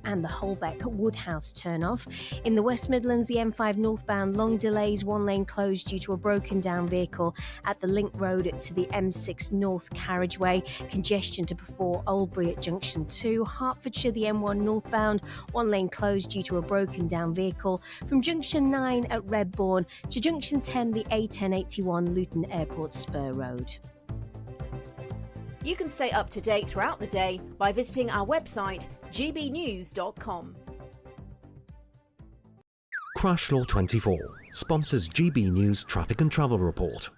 and the Holbeck-Woodhouse turnoff. In the West Midlands, the M5 northbound long delays, one lane closed due to a broken down vehicle at the link road to the M6 North carriageway. Congestion to before Oldbury at junction 2. Hertfordshire, the M1 northbound, one lane closed due to a broken down vehicle. From junction 9 at Redbourne to junction 10, the A1081 Luton Airport Spur Road. You can stay up to date throughout the day by visiting our website, gbnews.com. Crash Law 24 sponsors GB News Traffic and Travel Report.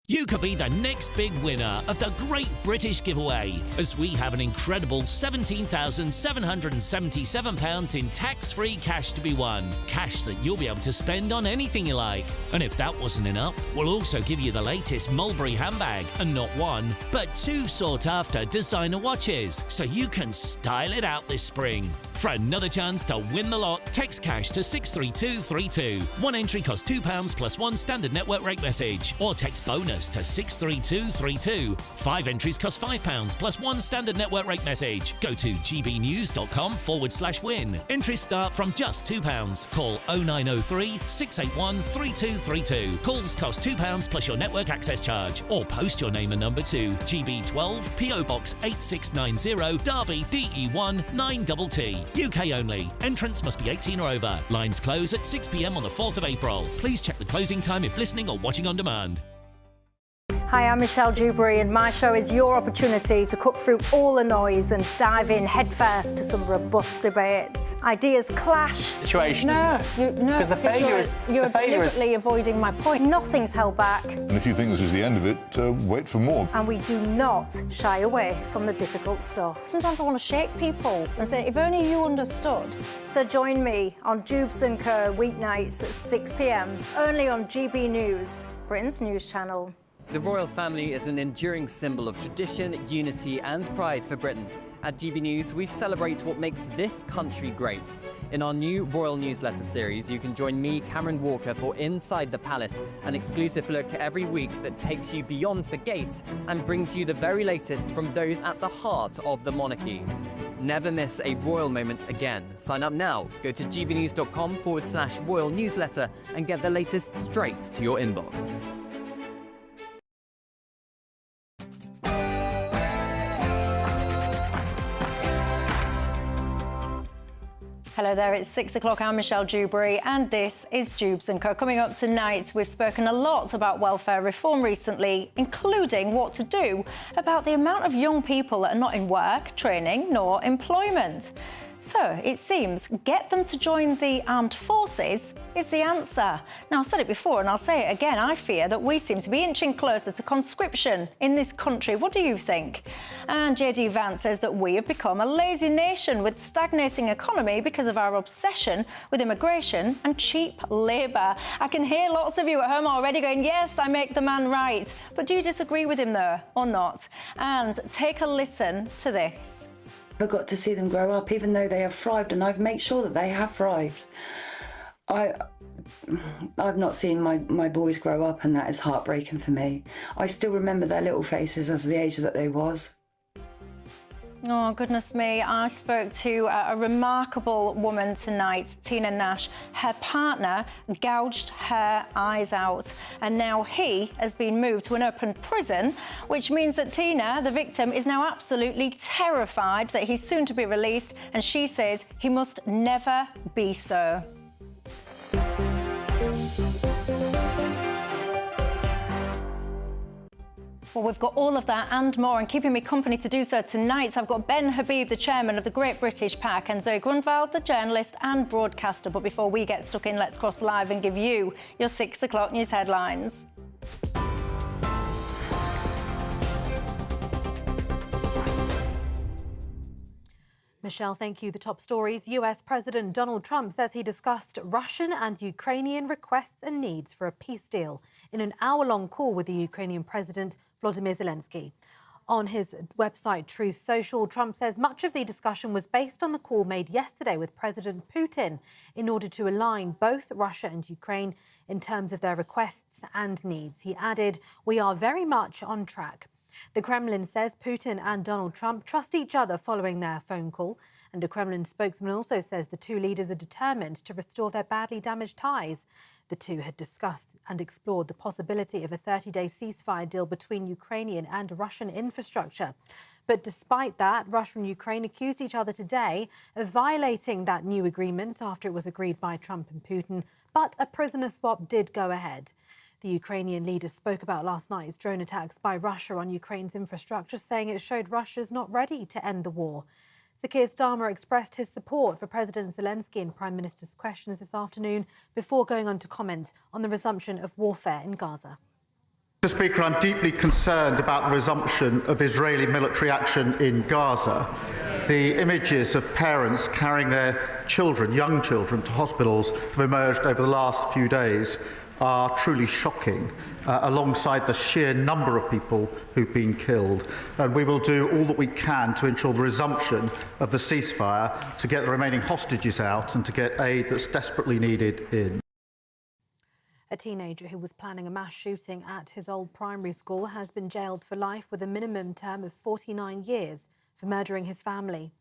You could be the next big winner of the Great British Giveaway, as we have an incredible £17,777 in tax-free cash to be won. Cash that you'll be able to spend on anything you like. And if that wasn't enough, we'll also give you the latest Mulberry handbag, and not one, but two sought-after designer watches, so you can style it out this spring. For another chance to win the lot, text cash to 63232. One entry costs £2 plus one standard network rate message, or text bonus to 63232. 5 entries cost £5 plus one standard network rate message. Go to gbnews.com/win. Entries start from just £2. Call 0903 681 3232. Calls cost £2 plus your network access charge, or post your name and number to GB12 PO Box 8690 Derby DE1 9TT. UK only. Entrants must be 18 or over. Lines close at 6 p.m. on the 4th of April. Please check the closing time if listening or watching on demand. Hi, I'm Michelle Dewberry, and my show is your opportunity to cut through all the noise and dive in headfirst to some robust debates. Ideas clash. Situation, because the failure is... You're deliberately avoiding my point. Nothing's held back. And if you think this is the end of it, wait for more. And we do not shy away from the difficult stuff. Sometimes I want to shake people and say, if only you understood. So join me on Dewbs & Co. weeknights at 6 p.m, only on GB News, Britain's news channel. The royal family is an enduring symbol of tradition, unity and pride for Britain. At GB News, we celebrate what makes this country great. In our new royal newsletter series, you can join me, Cameron Walker, for Inside the Palace, an exclusive look every week that takes you beyond the gates and brings you the very latest from those at the heart of the monarchy. Never miss a royal moment again. Sign up now. Go to gbnews.com/royal newsletter and get the latest straight to your inbox. Hello there, it's 6 o'clock. I'm Michelle Dewberry, and this is Dewbs & Co. Coming up tonight, we've spoken a lot about welfare reform recently, including what to do about the amount of young people that are not in work, training, nor employment. So it seems get them to join the armed forces is the answer. Now, I've said it before and I'll say it again. I fear that we seem to be inching closer to conscription in this country. What do you think? And JD Vance says that we have become a lazy nation with stagnating economy because of our obsession with immigration and cheap labour. I can hear lots of you at home already going, yes, I make the man right. But do you disagree with him though, or not? And take a listen to this. I've got to see them grow up, even though they have thrived, and I've made sure that they have thrived. I've not seen my boys grow up, and that is heartbreaking for me. I still remember their little faces as the age that they was. Oh, goodness me. I spoke to a remarkable woman tonight, Tina Nash. Her partner gouged her eyes out, and now he has been moved to an open prison, which means that Tina, the victim, is now absolutely terrified that he's soon to be released, and she says he must never be so. Well, we've got all of that and more, and keeping me company to do so tonight, I've got Ben Habib, the chairman of the Great British PAC, and Zoe Grunwald, the journalist and broadcaster. But before we get stuck in, let's cross live and give you your 6 o'clock news headlines. Michelle, thank you. The top stories. US President Donald Trump says he discussed Russian and Ukrainian requests and needs for a peace deal in an hour-long call with the Ukrainian President Volodymyr Zelensky. On his website, Truth Social, Trump says much of the discussion was based on the call made yesterday with President Putin in order to align both Russia and Ukraine in terms of their requests and needs. He added, "We are very much on track." The Kremlin says Putin and Donald Trump trust each other following their phone call, And a Kremlin spokesman also says the two leaders are determined to restore their badly damaged ties. The two had discussed and explored the possibility of a 30-day ceasefire deal between Ukrainian and Russian infrastructure. But despite that, Russia and Ukraine accused each other today of violating that new agreement after it was agreed by Trump and Putin. But a prisoner swap did go ahead. The Ukrainian leader spoke about last night's drone attacks by Russia on Ukraine's infrastructure, saying it showed Russia's not ready to end the war. Sir Keir Starmer expressed his support for President Zelensky in Prime Minister's questions this afternoon before going on to comment on the resumption of warfare in Gaza. Mr. Speaker, I'm deeply concerned about the resumption of Israeli military action in Gaza. The images of parents carrying their children, young children, to hospitals have emerged over the last few days are truly shocking, alongside the sheer number of people who've been killed. And we will do all that we can to ensure the resumption of the ceasefire, to get the remaining hostages out and to get aid that's desperately needed in. A teenager who was planning a mass shooting at his old primary school has been jailed for life with a minimum term of 49 years for murdering his family.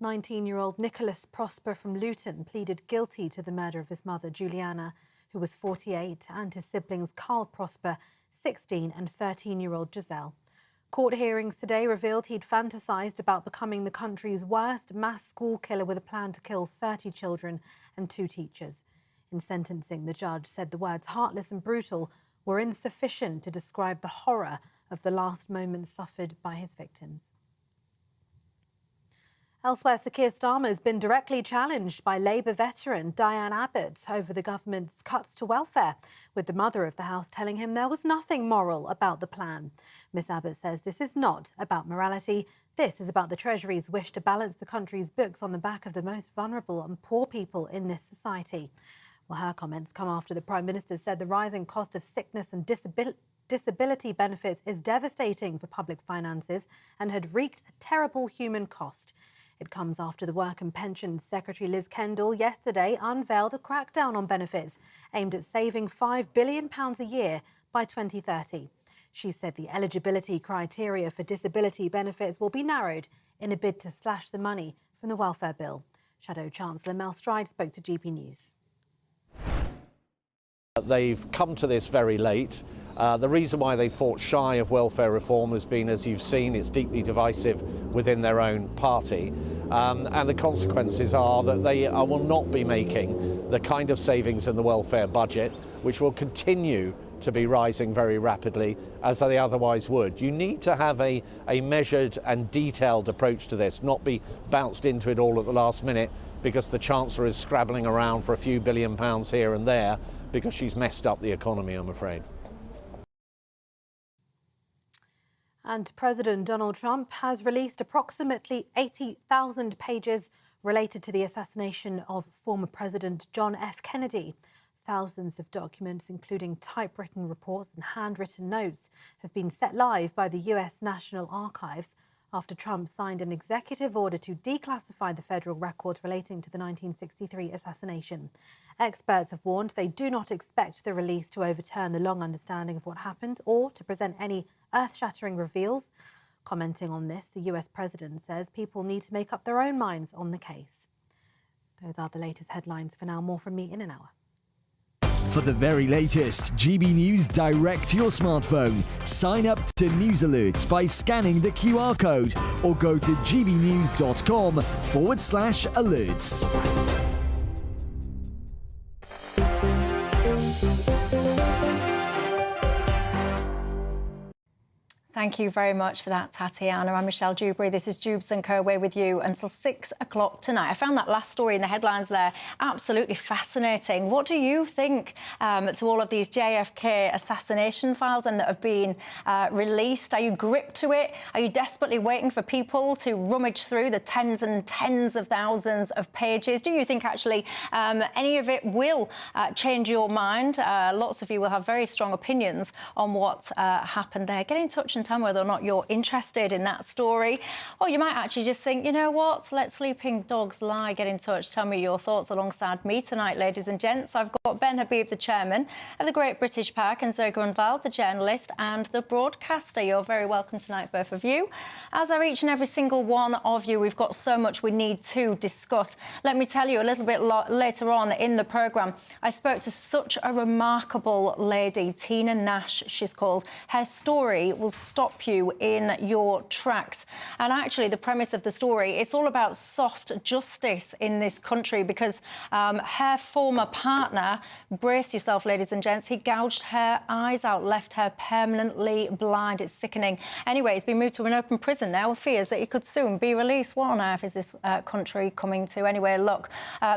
19-year-old Nicholas Prosper from Luton pleaded guilty to the murder of his mother, Juliana, who was 48, and his siblings Carl Prosper, 16, and 13-year-old Giselle. Court hearings today revealed he'd fantasised about becoming the country's worst mass school killer with a plan to kill 30 children and 2 teachers. In sentencing, the judge said the words heartless and brutal were insufficient to describe the horror of the last moments suffered by his victims. Elsewhere, Sir Keir Starmer has been directly challenged by Labour veteran Diane Abbott over the government's cuts to welfare, with the mother of the House telling him there was nothing moral about the plan. Miss Abbott says this is not about morality. This is about the Treasury's wish to balance the country's books on the back of the most vulnerable and poor people in this society. Well, her comments come after the Prime Minister said the rising cost of sickness and disability benefits is devastating for public finances and had wreaked a terrible human cost. It comes after the Work and Pensions Secretary Liz Kendall yesterday unveiled a crackdown on benefits aimed at saving £5 billion a year by 2030. She said the eligibility criteria for disability benefits will be narrowed in a bid to slash the money from the welfare bill. Shadow Chancellor Mel Stride spoke to GBNews. They've come to this very late. The reason why they fought shy of welfare reform has been, as you've seen, it's deeply divisive within their own party. And the consequences are that they will not be making the kind of savings in the welfare budget, which will continue to be rising very rapidly as they otherwise would. You need to have a measured and detailed approach to this, not be bounced into it all at the last minute because the Chancellor is scrabbling around for a few £1 billion here and there because she's messed up the economy, I'm afraid. And President Donald Trump has released approximately 80,000 pages related to the assassination of former President John F. Kennedy. Thousands of documents, including typewritten reports and handwritten notes, have been set live by the US National Archives after Trump signed an executive order to declassify the federal records relating to the 1963 assassination. Experts have warned they do not expect the release to overturn the long understanding of what happened or to present any earth-shattering reveals. Commenting on this, the US president says people need to make up their own minds on the case. Those are the latest headlines for now. More from me in an hour. For the very latest GB News direct to your smartphone, sign up to News Alerts by scanning the QR code or go to gbnews.com/alerts. Thank you very much for that, Tatiana. I'm Michelle Dewberry. This is Dewbs and Co. We're with you until 6 o'clock tonight. I found that last story in the headlines there absolutely fascinating. What do you think to all of these JFK assassination files and that have been released? Are you gripped to it? Are you desperately waiting for people to rummage through the tens and tens of thousands of pages? Do you think actually any of it will change your mind? Lots of you will have very strong opinions on what happened there. Get in touch and Tell me whether or not you're interested in that story. Or you might actually just think, you know what, let sleeping dogs lie. Get in touch. Tell me your thoughts alongside me tonight, ladies and gents. I've got Ben Habib, the chairman of the Great British Park, and Zoe Grunwald, the journalist and the broadcaster. You're very welcome tonight, both of you. As are each and every single one of you, we've got so much we need to discuss. Let me tell you, a little bit later on in the programme, I spoke to such a remarkable lady, Tina Nash, she's called. Her story will stop you in your tracks. And actually, the premise of the story, it's all about soft justice in this country because her former partner, brace yourself, ladies and gents, he gouged her eyes out, left her permanently blind. It's sickening. Anyway, he's been moved to an open prison now with fears that he could soon be released. What on earth is this country coming to? Anyway, look,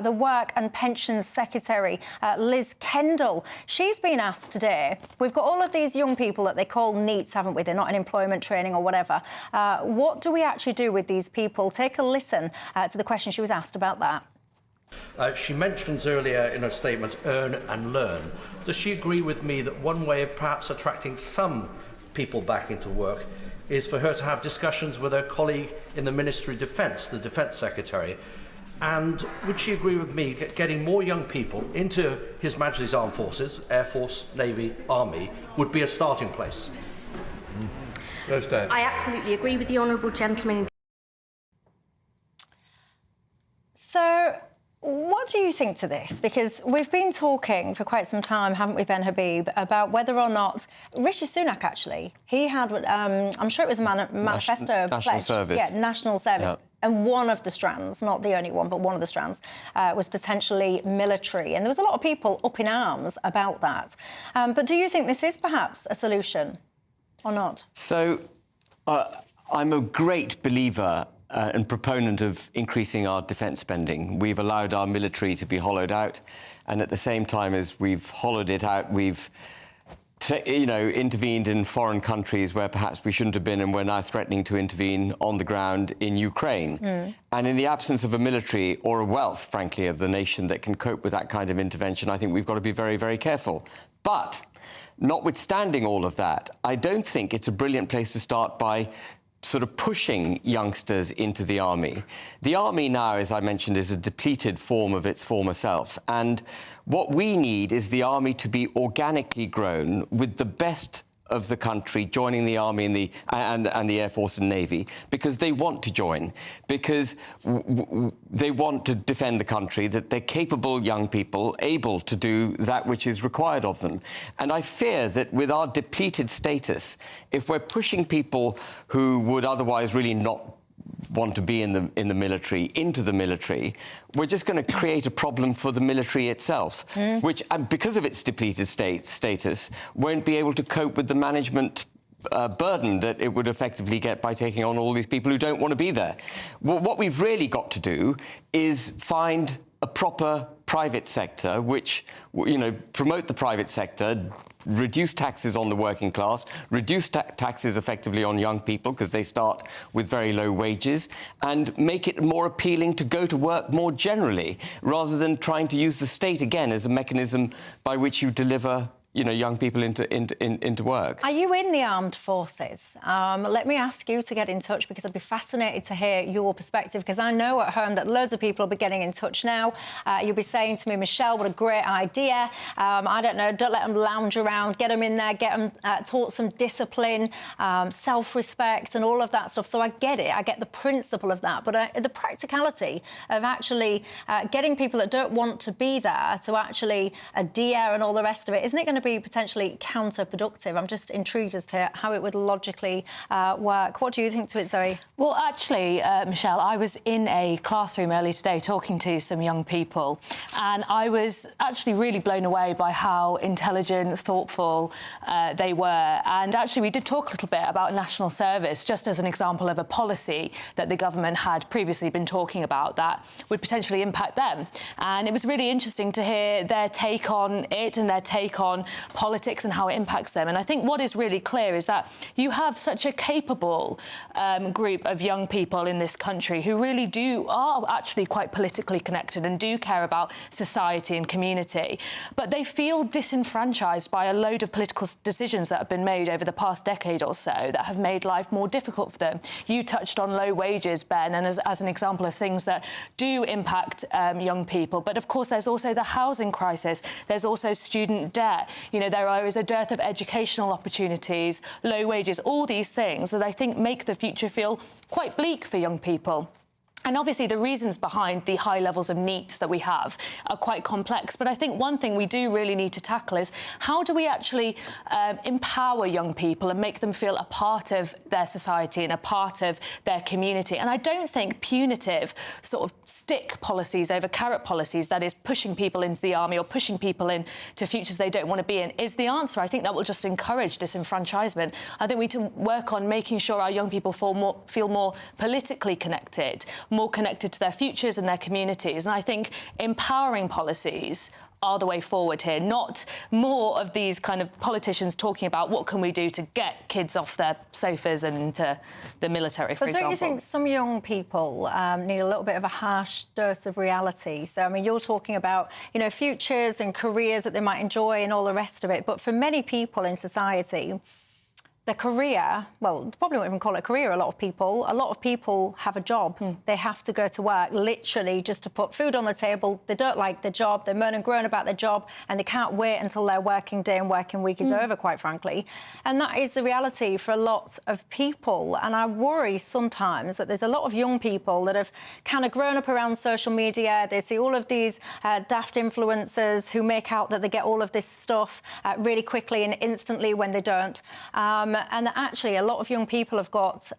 the Work and Pensions Secretary, Liz Kendall, she's been asked today, we've got all of these young people that they call NEETs, haven't we? They're not in employment training or whatever. What do we actually do with these people? Take a listen to the question she was asked about that. She mentions earlier in her statement, earn and learn. Does she agree with me that one way of perhaps attracting some people back into work is for her to have discussions with her colleague in the Ministry of Defence, the Defence Secretary? And would she agree with me that getting more young people into His Majesty's Armed Forces, Air Force, Navy, Army, would be a starting place? I absolutely agree with the honourable gentleman. So, what do you think to this? Because we've been talking for quite some time, haven't we, Ben Habib, about whether or not Rishi Sunak, actually, he had, I'm sure it was a manifesto. National Service. Yeah, National Service. Yeah. And one of the strands, not the only one, but one of the strands, was potentially military. And there was a lot of people up in arms about that. But do you think this is perhaps a solution or not? So, I'm a great believer and proponent of increasing our defence spending. We've allowed our military to be hollowed out, and at the same time as we've hollowed it out, we've intervened in foreign countries where perhaps we shouldn't have been, and we're now threatening to intervene on the ground in Ukraine. And in the absence of a military or a wealth, frankly, of the nation that can cope with that kind of intervention, I think we've got to be very, very careful. But notwithstanding all of that, I don't think it's a brilliant place to start by sort of pushing youngsters into the army. The army now, as I mentioned, is a depleted form of its former self. And what we need is the army to be organically grown with the best of the country joining the army and the Air Force and Navy because they want to join, because they want to defend the country, that they're capable young people able to do that which is required of them. And I fear that with our depleted status, if we're pushing people who would otherwise really not want to be in the military into the military, we're just going to create a problem for the military itself, which, because of its depleted status, won't be able to cope with the management burden that it would effectively get by taking on all these people who don't want to be there. Well, what we've really got to do is find a proper private sector which, promote the private sector, reduce taxes on the working class, reduce taxes effectively on young people because they start with very low wages, and make it more appealing to go to work more generally, rather than trying to use the state again as a mechanism by which you deliver young people into work. Are you in the armed forces? Let me ask you to get in touch because I'd be fascinated to hear your perspective, because I know at home that loads of people will be getting in touch now. You'll be saying to me, Michelle, what a great idea. I don't know, don't let them lounge around, get them in there, get them taught some discipline, self-respect and all of that stuff. So I get it, I get the principle of that, but the practicality of actually getting people that don't want to be there to actually adhere and all the rest of it, isn't it going to be potentially counterproductive? I'm just intrigued as to how it would logically work. What do you think to it, Zoe? Well, actually, Michelle, I was in a classroom earlier today talking to some young people, and I was actually really blown away by how intelligent, thoughtful they were. And actually, we did talk a little bit about national service, just as an example of a policy that the government had previously been talking about that would potentially impact them. And it was really interesting to hear their take on it and their take on politics and how it impacts them. And I think what is really clear is that you have such a capable group of young people in this country who really are actually quite politically connected and do care about society and community, but they feel disenfranchised by a load of political decisions that have been made over the past decade or so that have made life more difficult for them. You touched on low wages, Ben, and as an example of things that do impact young people. But of course, there's also the housing crisis. There's also student debt. You know, there is a dearth of educational opportunities, low wages, all these things that I think make the future feel quite bleak for young people. And obviously the reasons behind the high levels of NEET that we have are quite complex. But I think one thing we do really need to tackle is how do we actually empower young people and make them feel a part of their society and a part of their community. And I don't think punitive sort of stick policies over carrot policies, that is pushing people into the army or pushing people into futures they don't want to be in, is the answer. I think that will just encourage disenfranchisement. I think we need to work on making sure our young people feel more politically connected, more connected to their futures and their communities. And I think empowering policies are the way forward here, not more of these kind of politicians talking about what can we do to get kids off their sofas and into the military, for example. But don't you think some young people need a little bit of a harsh dose of reality? So, I mean, you're talking about, you know, futures and careers that they might enjoy and all the rest of it. But for many people in society, their career, well, probably won't even call it a career, a lot of people have a job. They have to go to work, literally, just to put food on the table. They don't like their job, they're moan and groan about their job, and they can't wait until their working day and working week is over, quite frankly. And that is the reality for a lot of people. And I worry sometimes that there's a lot of young people that have kind of grown up around social media. They see all of these daft influencers who make out that they get all of this stuff really quickly and instantly when they don't. And actually, a lot of young people have got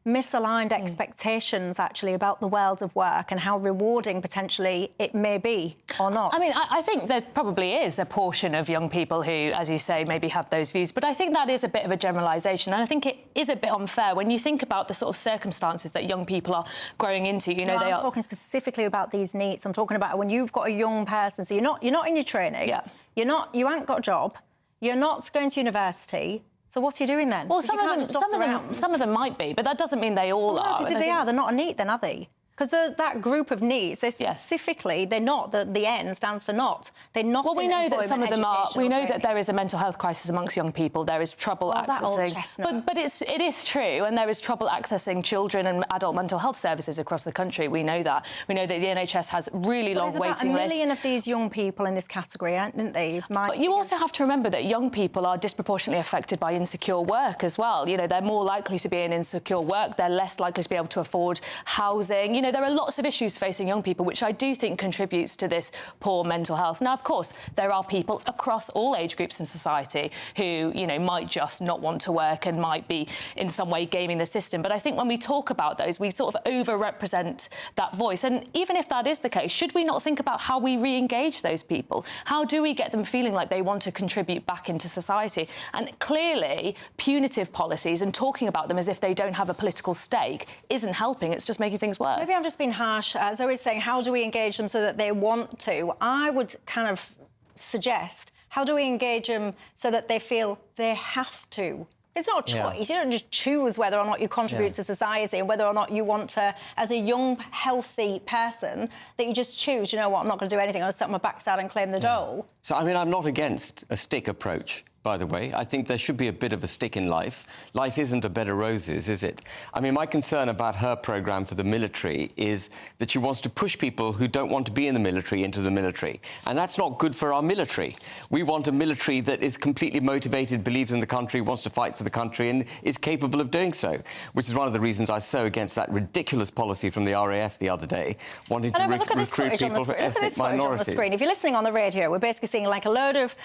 misaligned expectations, actually, about the world of work and how rewarding, potentially, it may be or not. I mean, I think there probably is a portion of young people who, as you say, maybe have those views, but I think that is a bit of a generalisation, and I think it is a bit unfair when you think about the sort of circumstances that young people are growing into. You know, I'm talking specifically about these needs. I'm talking about when you've got a young person, so you're not in your training, you haven't got a job, you're not going to university. So what are you doing then? Well, some of them might be, but that doesn't mean they all are. Because if they are, they're not a NEET then, are they? Because that group of needs, they specifically, they're not, the N stands for not. They're not. Well, we know that some of them are. We know that there is a mental health crisis amongst young people. There is trouble accessing. But it is true, and there is trouble accessing children and adult mental health services across the country. We know that. We know that the NHS has really long waiting lists. There's about 1 million of these young people in this category, aren't they? But you also have to remember that young people are disproportionately affected by insecure work as well. You know, they're more likely to be in insecure work. They're less likely to be able to afford housing. You know, there are lots of issues facing young people, which I do think contributes to this poor mental health. Now, of course, there are people across all age groups in society who, you know, might just not want to work and might be in some way gaming the system. But I think when we talk about those, we sort of over-represent that voice. And even if that is the case, should we not think about how we re-engage those people? How do we get them feeling like they want to contribute back into society? And clearly, punitive policies and talking about them as if they don't have a political stake isn't helping. It's just making things worse. Maybe I'm just being harsh. Zoe's saying, how do we engage them so that they want to? I would kind of suggest, how do we engage them so that they feel they have to? It's not a choice. You don't just choose whether or not you contribute to society and whether or not you want to, as a young, healthy person, that you just choose, you know what, I'm not going to do anything. I'll sit on my backside and claim the dole. So, I mean, I'm not against a stick approach, by the way. I think there should be a bit of a stick in life. Life isn't a bed of roses, is it? I mean, my concern about her programme for the military is that she wants to push people who don't want to be in the military into the military. And that's not good for our military. We want a military that is completely motivated, believes in the country, wants to fight for the country and is capable of doing so, which is one of the reasons I was so against that ridiculous policy from the RAF the other day, wanting to recruit people from ethnic minorities. If you're listening on the radio, we're basically seeing like a load of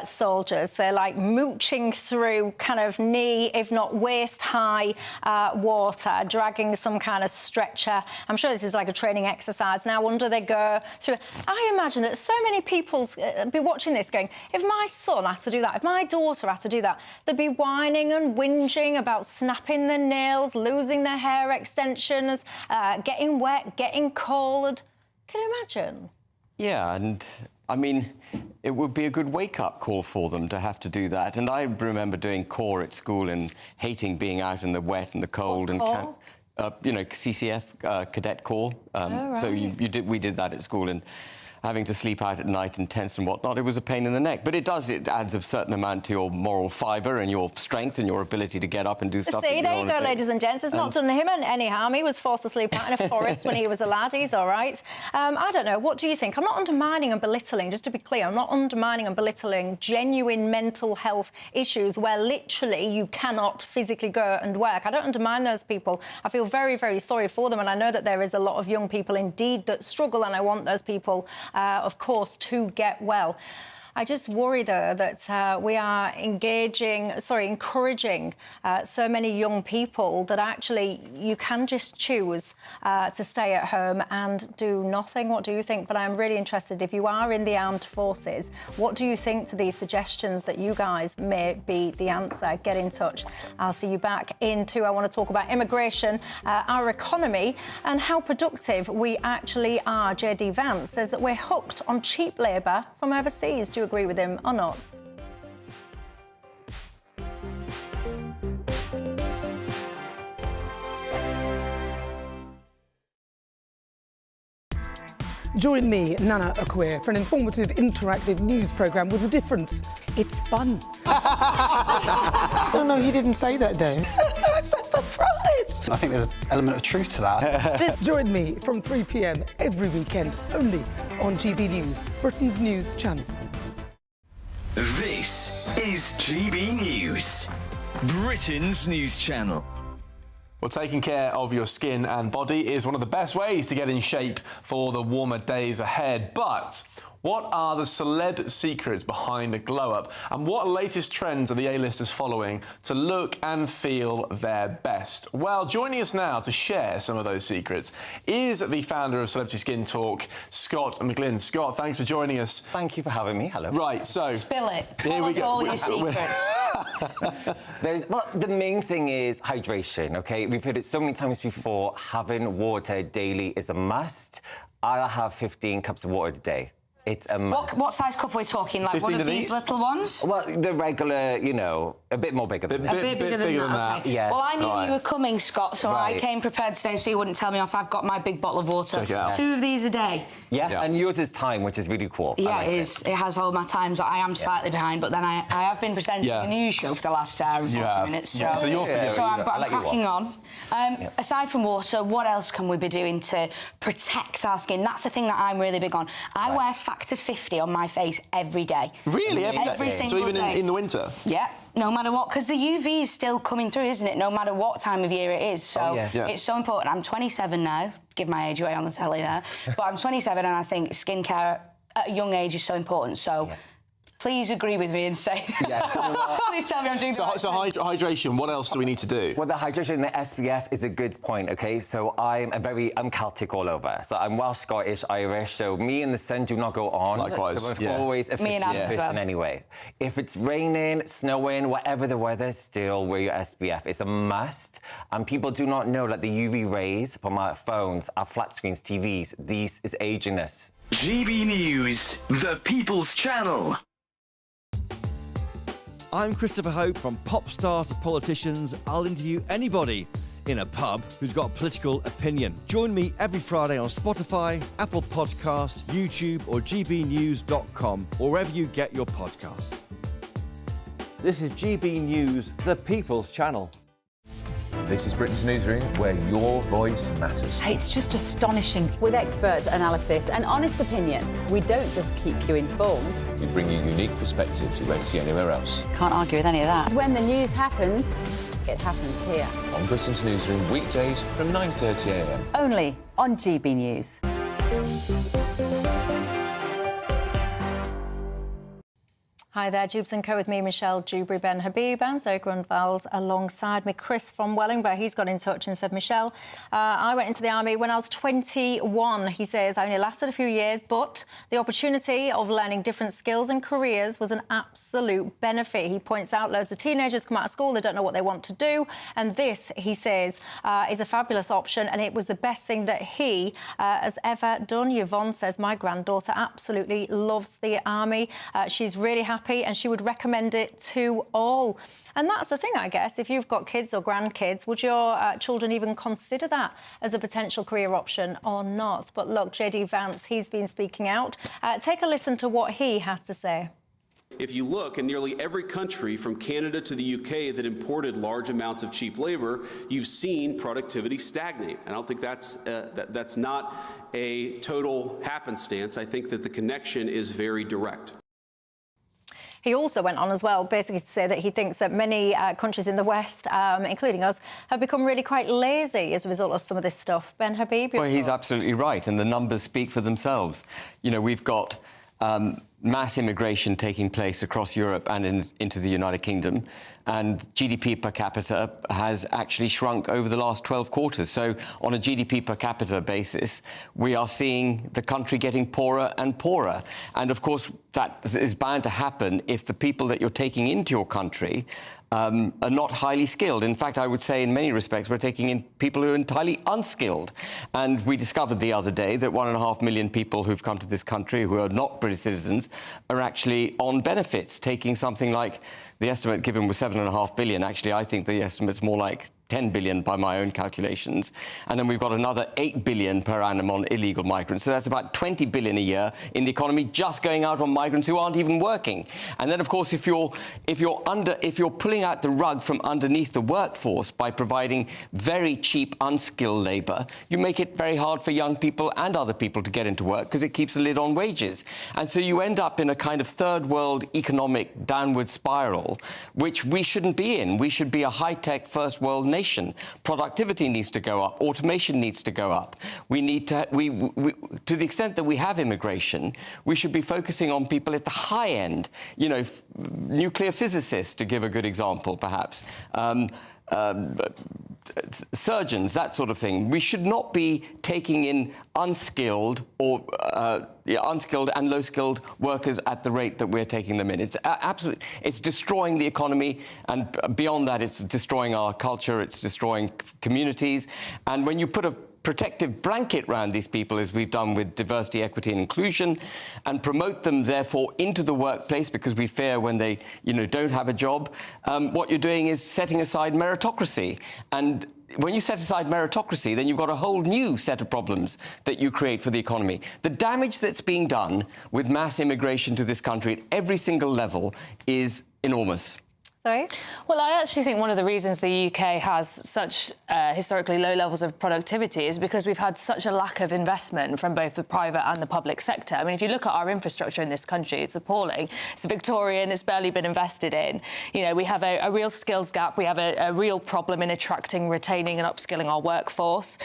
soldiers. They're like mooching through kind of knee, if not waist-high water, dragging some kind of stretcher. I'm sure this is like a training exercise. Now, under they go through. I imagine that so many people be watching this going, if my son had to do that, if my daughter had to do that, they'd be whining and whinging about snapping their nails, losing their hair extensions, getting wet, getting cold. Can you imagine? Yeah, and I mean, it would be a good wake-up call for them to have to do that. And I remember doing corps at school and hating being out in the wet and the cold. What's corps? You know, CCF, Cadet Corps. Right. So we did that at school, and having to sleep out at night in tents and whatnot, it was a pain in the neck. But it adds a certain amount to your moral fibre and your strength and your ability to get up and do stuff. See, there you go, ladies and gents. It's not done him any harm. He was forced to sleep out in a forest when he was a lad. He's all right. I don't know. What do you think? I'm not undermining and belittling, just to be clear, I'm not undermining and belittling genuine mental health issues where literally you cannot physically go and work. I don't undermine those people. I feel very, very sorry for them, and I know that there is a lot of young people indeed that struggle, and I want those people of course, to get well. I just worry, though, that we are encouraging so many young people that actually you can just choose to stay at home and do nothing. What do you think? But I'm really interested, if you are in the armed forces, what do you think to these suggestions that you guys may be the answer? Get in touch. I'll see you back in 2. I want to talk about immigration, our economy, and how productive we actually are. JD Vance says that we're hooked on cheap labour from overseas. Do you agree with him or not? Join me, Nana Akwe, for an informative, interactive news programme with a difference. It's fun. No, he didn't say that, Dave. I'm so surprised. I think there's an element of truth to that. Join me from 3 p.m. every weekend, only on GB News, Britain's news channel. This is GB News, Britain's news channel. Well, taking care of your skin and body is one of the best ways to get in shape for the warmer days ahead. But what are the celeb secrets behind a glow-up? And what latest trends are the A-listers following to look and feel their best? Well, joining us now to share some of those secrets is the founder of Celebrity Skin Talk, Scott McGlynn. Scott, thanks for joining us. Thank you for having me. Hello. Right, so... Spill it. Here we go. All your secrets. Well, the main thing is hydration, OK? We've heard it so many times before. Having water daily is a must. I have 15 cups of water a day. It's a must. What size cup are we talking? Like one of these little ones? Well, the regular, you know, a bit more bigger than that. A bit bigger than that. Okay. Yes. Well, I knew you were coming, Scott, so Right. I came prepared today so you wouldn't tell me off. I've got my big bottle of water. Check it out. 2 of these a day. Yeah, and yours is time, which is really cool. Yeah, I like it is. It has all my times. I am slightly behind, but then I have been presenting a news show for the last hour and 40 minutes. So, so you're forgiving. So I'm cracking on. Aside from water, what else can we be doing to protect our skin? That's the thing that I'm really big on. I wear Factor 50 on my face every day. Really? Every single day? So even in the winter? Yeah. No matter what, because the UV is still coming through, isn't it? No matter what time of year it is. So it's so important. I'm 27 now. Give my age away on the telly there. But I'm 27 and I think skincare at a young age is so important. So please agree with me and say... Please tell me I'm doing the right thing. Hydration, what else do we need to do? Well, the hydration, the SPF is a good point, OK? So I'm Celtic all over. So I'm Welsh, Scottish, Irish, so me and the sun do not go on. Likewise, So I'm always a 50 person anyway. If it's raining, snowing, whatever the weather, still wear your SPF. It's a must. And people do not know that the UV rays from our phones, our flat screens, TVs, this is aging us. GB News, the People's Channel. I'm Christopher Hope. From pop stars to politicians, I'll interview anybody in a pub who's got a political opinion. Join me every Friday on Spotify, Apple Podcasts, YouTube or gbnews.com, or wherever you get your podcasts. This is GB News, the People's Channel. This is Britain's Newsroom, where your voice matters. It's just astonishing. With expert analysis and honest opinion, we don't just keep you informed. We bring you unique perspectives you won't see anywhere else. Can't argue with any of that. When the news happens, it happens here. On Britain's Newsroom, weekdays from 9:30 a.m. Only on GB News. Hi there, Dewbs & Co with me, Michelle Dewberry, Ben Habib and Zoe Grunwald alongside me. Chris from Wellingborough, he's got in touch and said, Michelle, I went into the army when I was 21. He says, I only lasted a few years, but the opportunity of learning different skills and careers was an absolute benefit. He points out loads of teenagers come out of school, they don't know what they want to do. And this, he says, is a fabulous option. And it was the best thing that he has ever done. Yvonne says, my granddaughter absolutely loves the army. She's really happy and she would recommend it to all. And that's the thing, I guess, if you've got kids or grandkids, would your children even consider that as a potential career option or not? But look, JD Vance, he's been speaking out. Take a listen to what he had to say. If you look, in nearly every country from Canada to the UK that imported large amounts of cheap labor, you've seen productivity stagnate. I don't think that's not a total happenstance. I think that the connection is very direct. He also went on as well, basically to say that he thinks that many countries in the West, including us, have become really quite lazy as a result of some of this stuff. Ben Habib? Well, he's absolutely right, and the numbers speak for themselves. You know, we've got mass immigration taking place across Europe and into the United Kingdom, and GDP per capita has actually shrunk over the last 12 quarters. So on a GDP per capita basis, we are seeing the country getting poorer and poorer. And of course, that is bound to happen if the people that you're taking into your country are not highly skilled. In fact, I would say in many respects, we're taking in people who are entirely unskilled. And we discovered the other day that 1.5 million people who've come to this country who are not British citizens are actually on benefits, taking something like, the estimate given was 7.5 billion. Actually, I think the estimate's more like 10 billion by my own calculations. And then we've got another 8 billion per annum on illegal migrants. So that's about 20 billion a year in the economy just going out on migrants who aren't even working. And then, of course, if you're pulling out the rug from underneath the workforce by providing very cheap, unskilled labour, you make it very hard for young people and other people to get into work because it keeps a lid on wages. And so you end up in a kind of third world economic downward spiral, which we shouldn't be in. We should be a high-tech first world nation. Productivity needs to go up. Automation needs to go up. We need to, to the extent that we have immigration, we should be focusing on people at the high end. You know, nuclear physicists, to give a good example, perhaps. Surgeons, that sort of thing. We should not be taking in unskilled or unskilled and low-skilled workers at the rate that we're taking them in. It's absolutely, it's destroying the economy, and beyond that, it's destroying our culture, it's destroying communities. And when you put a protective blanket around these people, as we've done with diversity, equity and inclusion, and promote them, therefore, into the workplace because we fear when they, don't have a job, what you're doing is setting aside meritocracy. And when you set aside meritocracy, then you've got a whole new set of problems that you create for the economy. The damage that's being done with mass immigration to this country at every single level is enormous. Sorry? Well, I actually think one of the reasons the UK has such historically low levels of productivity is because we've had such a lack of investment from both the private and the public sector. I mean, if you look at our infrastructure in this country, it's appalling. It's Victorian, it's barely been invested in. You know, we have a real skills gap. We have a real problem in attracting, retaining and upskilling our workforce.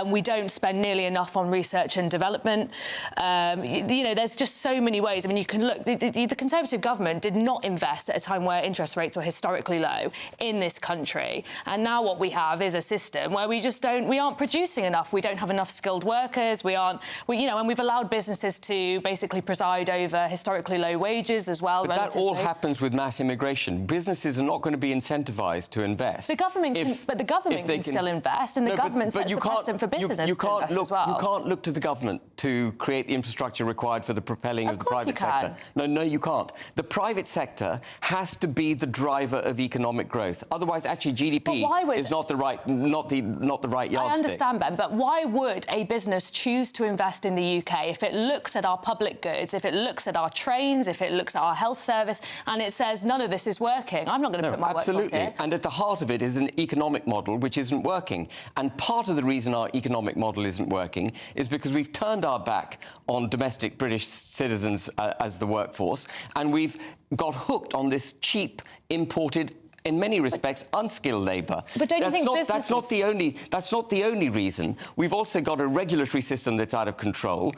We don't spend nearly enough on research and development. There's just so many ways. I mean, you can look, the Conservative government did not invest at a time where interest rates were historically low in this country, and now what we have is a system where we aren't producing enough. We don't have enough skilled workers. And we've allowed businesses to basically preside over historically low wages as well. But that all happens with mass immigration. Businesses are not going to be incentivized to invest. The government can still invest, and the government sets the precedent for businesses to invest as well. You can't look to the government to create the infrastructure required for the propelling of the private sector. No, you can't. The private sector has to be the driver of economic growth. Otherwise, actually, GDP is not the right yardstick. I understand, Ben, but why would a business choose to invest in the UK if it looks at our public goods, if it looks at our trains, if it looks at our health service, and it says none of this is working? I'm not going to put my workforce here. And at the heart of it is an economic model which isn't working. And part of the reason our economic model isn't working is because we've turned our back on domestic British citizens as the workforce, and we've got hooked on this cheap, imported, in many respects, unskilled labour. But don't you think that's not the only reason. We've also got a regulatory system that's out of control.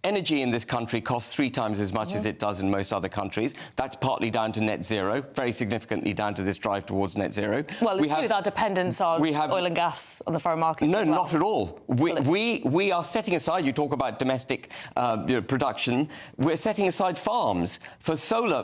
Energy in this country costs 3 times as much as it does in most other countries. That's partly down to net zero, very significantly down to this drive towards net zero. Well, it's with our dependence on oil and gas on the foreign markets. No, as well. not at all. We are setting aside, you talk about domestic production, we're setting aside farms for solar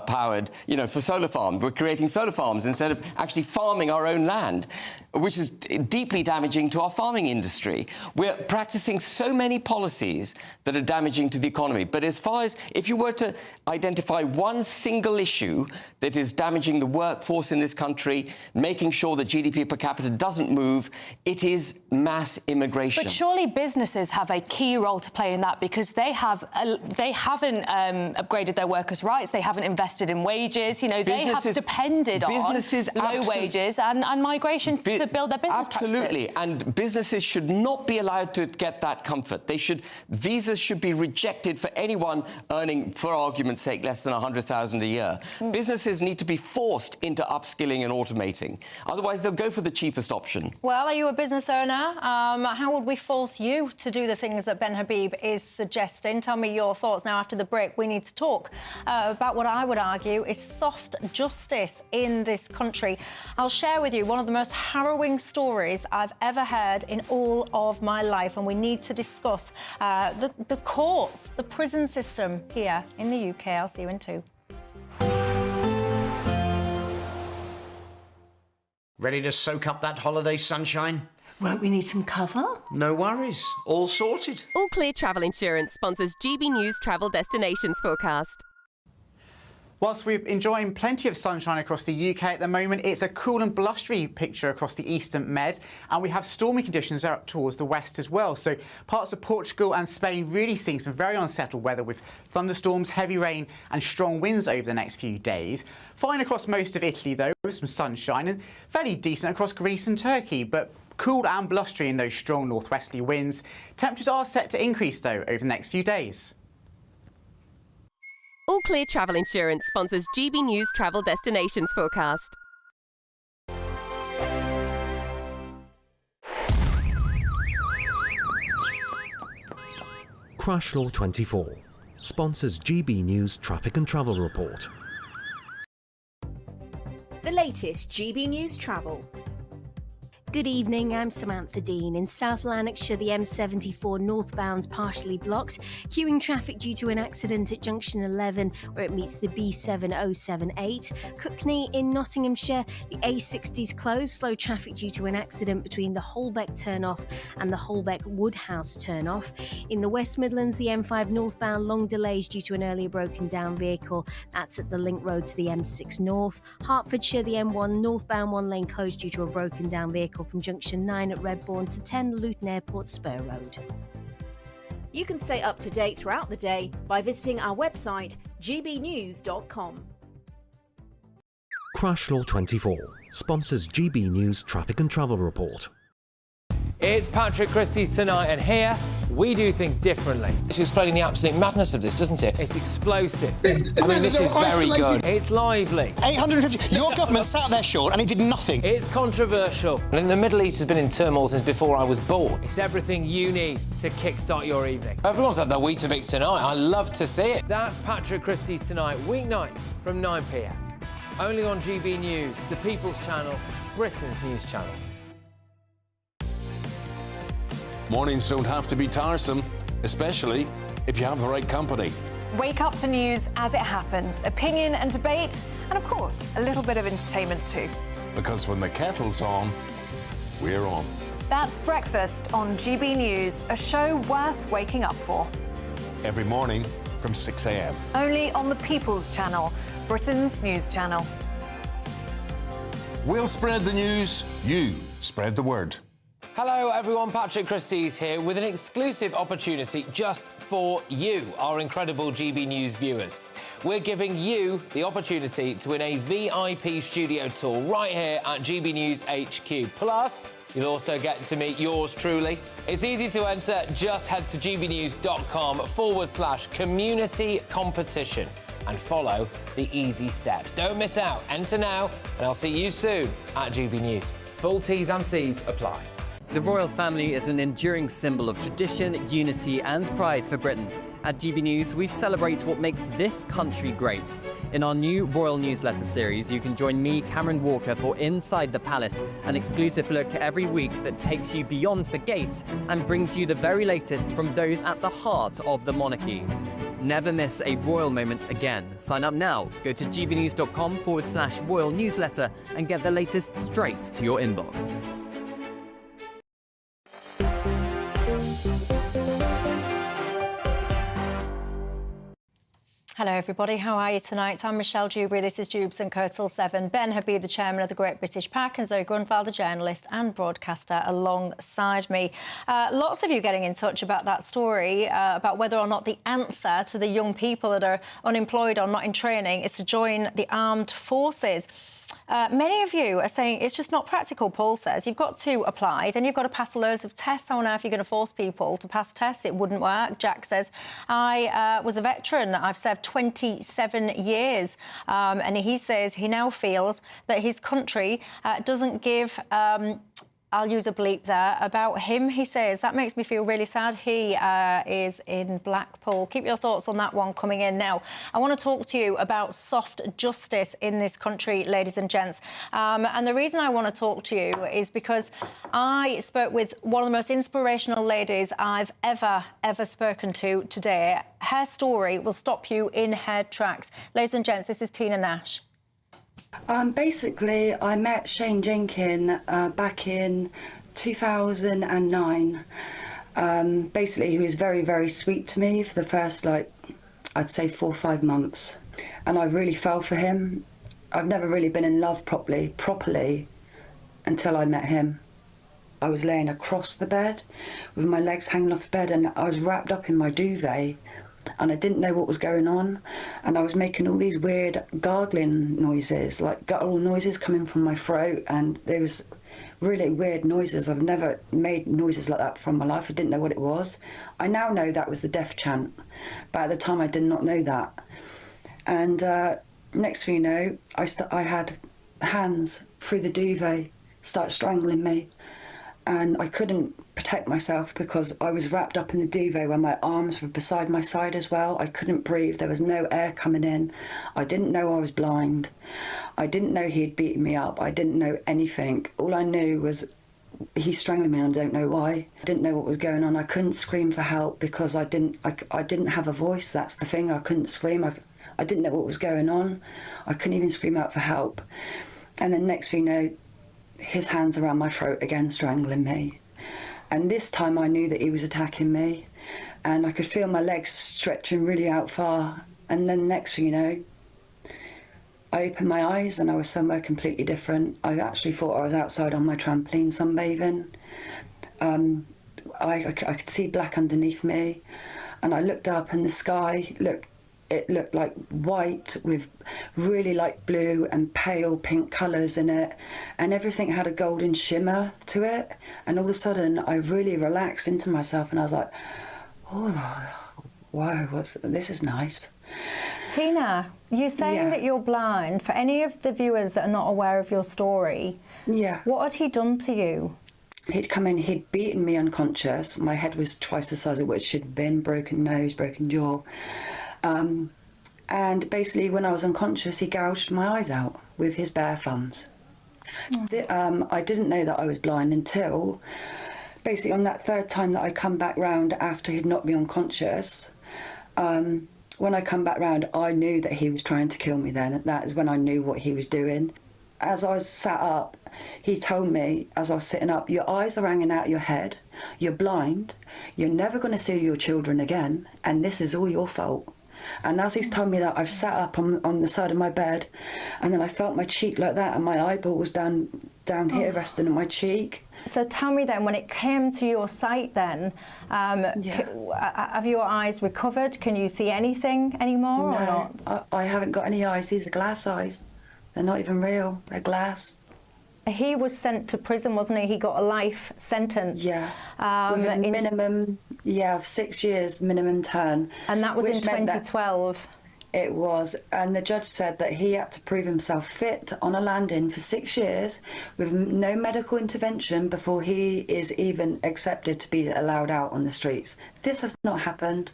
powered, for solar farms. We're creating solar farms instead of actually farming our own land, which is deeply damaging to our farming industry. We're practicing so many policies that are damaging to the economy. But as far as if you were to identify one single issue that is damaging the workforce in this country, making sure that GDP per capita doesn't move, it is mass immigration. But surely businesses have a key role to play in that, because they haven't upgraded their workers' rights, they haven't invested in wages, they have depended on low wages and migration to build their business Absolutely, practices. and businesses should not be allowed to get that comfort. Visas should be rejected for anyone earning, for argument's sake, less than $100,000 a year. Businesses need to be forced into upskilling and automating. Otherwise, they'll go for the cheapest option. Well, are you a business owner? How would we force you to do the things that Ben Habib is suggesting? Tell me your thoughts. Now, after the break, we need to talk about what I would argue is soft justice in this country. I'll share with you one of the most harrowing stories I've ever heard in all of my life, and we need to discuss the courts, the prison system here in the UK. I'll see you in 2. Ready to soak up that holiday sunshine? Won't we need some cover? No worries. All sorted. All Clear Travel Insurance sponsors GB News Travel Destinations Forecast. Whilst we're enjoying plenty of sunshine across the UK at the moment, it's a cool and blustery picture across the eastern Med, and we have stormy conditions up towards the west as well. So parts of Portugal and Spain really seeing some very unsettled weather with thunderstorms, heavy rain and strong winds over the next few days. Fine across most of Italy though, with some sunshine, and fairly decent across Greece and Turkey, but cool and blustery in those strong northwesterly winds. Temperatures are set to increase though over the next few days. All Clear Travel Insurance sponsors GB News Travel Destinations Forecast. Crash Law 24 sponsors GB News Traffic and Travel Report. The latest GB News Travel. Good evening, I'm Samantha Dean. In South Lanarkshire, the M74 northbound's partially blocked, queuing traffic due to an accident at junction 11 where it meets the B7078. Cookney in Nottinghamshire, the A60's closed, slow traffic due to an accident between the Holbeck turnoff and the Holbeck Woodhouse turnoff. In the West Midlands, the M5 northbound, long delays due to an earlier broken down vehicle. That's at the link road to the M6 north. Hertfordshire, the M1 northbound, one lane closed due to a broken down vehicle from junction 9 at Redbourne to 10 Luton Airport Spur Road. You can stay up to date throughout the day by visiting our website gbnews.com. Crash Law 24 sponsors GB News Traffic and Travel Report. It's Patrick Christie's Tonight, and here we do things differently. It's explaining the absolute madness of this, doesn't it? It's explosive. I mean, this is very good. It's lively. 850. Your government sat there, Sean, and it did nothing. It's controversial. And the Middle East has been in turmoil since before I was born. It's everything you need to kickstart your evening. Everyone's had their Weetabix tonight. I love to see it. That's Patrick Christie's Tonight, weeknights from 9 p.m. Only on GB News, the People's Channel, Britain's news channel. Mornings don't have to be tiresome, especially if you have the right company. Wake up to news as it happens, opinion and debate, and of course, a little bit of entertainment too. Because when the kettle's on, we're on. That's Breakfast on GB News, a show worth waking up for. Every morning from 6 a.m. Only on the People's Channel, Britain's news channel. We'll spread the news, you spread the word. Hello everyone, Patrick Christie's here with an exclusive opportunity just for you, our incredible GB News viewers. We're giving you the opportunity to win a VIP studio tour right here at GB News HQ. Plus, you'll also get to meet yours truly. It's easy to enter, just head to gbnews.com/community competition and follow the easy steps. Don't miss out, enter now, and I'll see you soon at GB News. Full T's and C's apply. The royal family is an enduring symbol of tradition, unity and pride for Britain. At GB News, we celebrate what makes this country great. In our new royal newsletter series, you can join me, Cameron Walker, for Inside the Palace, an exclusive look every week that takes you beyond the gates and brings you the very latest from those at the heart of the monarchy. Never miss a royal moment again. Sign up now. Go to gbnews.com/royal newsletter and get the latest straight to your inbox. Hello everybody, how are you tonight? I'm Michelle Dewberry, this is Dewbs and Co till 7. Ben Habib, the chairman of the Great British Pack, and Zoe Grunwald, the journalist and broadcaster, alongside me. Lots of you getting in touch about that story, about whether or not the answer to the young people that are unemployed or not in training is to join the armed forces. Many of you are saying it's just not practical. Paul says you've got to apply, then you've got to pass loads of tests. How on earth are you going to force people to pass tests? It wouldn't work. Jack says, I was a veteran. I've served 27 years. And he says he now feels that his country doesn't give... I'll use a bleep there, about him. He says, that makes me feel really sad. He is in Blackpool. Keep your thoughts on that one coming in now. I want to talk to you about soft justice in this country, ladies and gents. And the reason I want to talk to you is because I spoke with one of the most inspirational ladies I've ever spoken to today. Her story will stop you in her tracks. Ladies and gents, this is Tina Nash. Basically, I met Shane Jenkin back in 2009. Basically, he was very, very sweet to me for the first, I'd say 4 or 5 months. And I really fell for him. I've never really been in love properly until I met him. I was laying across the bed with my legs hanging off the bed and I was wrapped up in my duvet. And I didn't know what was going on, and I was making all these weird gargling noises, like guttural noises coming from my throat, and there was really weird noises. I've never made noises like that before in my life. I didn't know what it was. I now know that was the death chant, but at the time I did not know that. And next thing you know, I had hands through the duvet start strangling me, and I couldn't protect myself because I was wrapped up in the duvet where my arms were beside my side as well. I couldn't breathe. There was no air coming in. I didn't know I was blind. I didn't know he'd beaten me up. I didn't know anything. All I knew was he strangled me and I don't know why. I didn't know what was going on. I couldn't scream for help because I didn't have a voice. That's the thing. I couldn't scream. I didn't know what was going on. I couldn't even scream out for help. And then next thing you know, his hands around my throat again, strangling me. And this time I knew that he was attacking me, and I could feel my legs stretching really out far. And then next thing you know, I opened my eyes and I was somewhere completely different. I actually thought I was outside on my trampoline sunbathing. I could see black underneath me, and I looked up and the sky looked like white with really like blue and pale pink colours in it, and everything had a golden shimmer to it. And all of a sudden I really relaxed into myself and I was like, oh wow, this is nice. Tina, you're saying that you're blind. For any of the viewers that are not aware of your story, what had he done to you? He'd come in, he'd beaten me unconscious. My head was twice the size of what it should have been, broken nose, broken jaw. And basically when I was unconscious, he gouged my eyes out with his bare thumbs. I didn't know that I was blind until basically on that third time that I come back round after he'd knocked me unconscious. When I come back round, I knew that he was trying to kill me then. That is when I knew what he was doing. As I was sat up, he told me, as I was sitting up, your eyes are hanging out your head, you're blind, you're never going to see your children again, and this is all your fault. And as he's told me that, I've sat up on the side of my bed, and then I felt my cheek like that, and my eyeball was down here, resting on my cheek. So tell me then, when it came to your sight then, have your eyes recovered? Can you see anything anymore or not? I haven't got any eyes. These are glass eyes. They're not even real. They're glass. He was sent to prison, wasn't he? He got a life sentence. Yeah. With a minimum, of 6 years minimum term. And that was in 2012? It was, and the judge said that he had to prove himself fit on a landing for 6 years with no medical intervention before he is even accepted to be allowed out on the streets. This has not happened.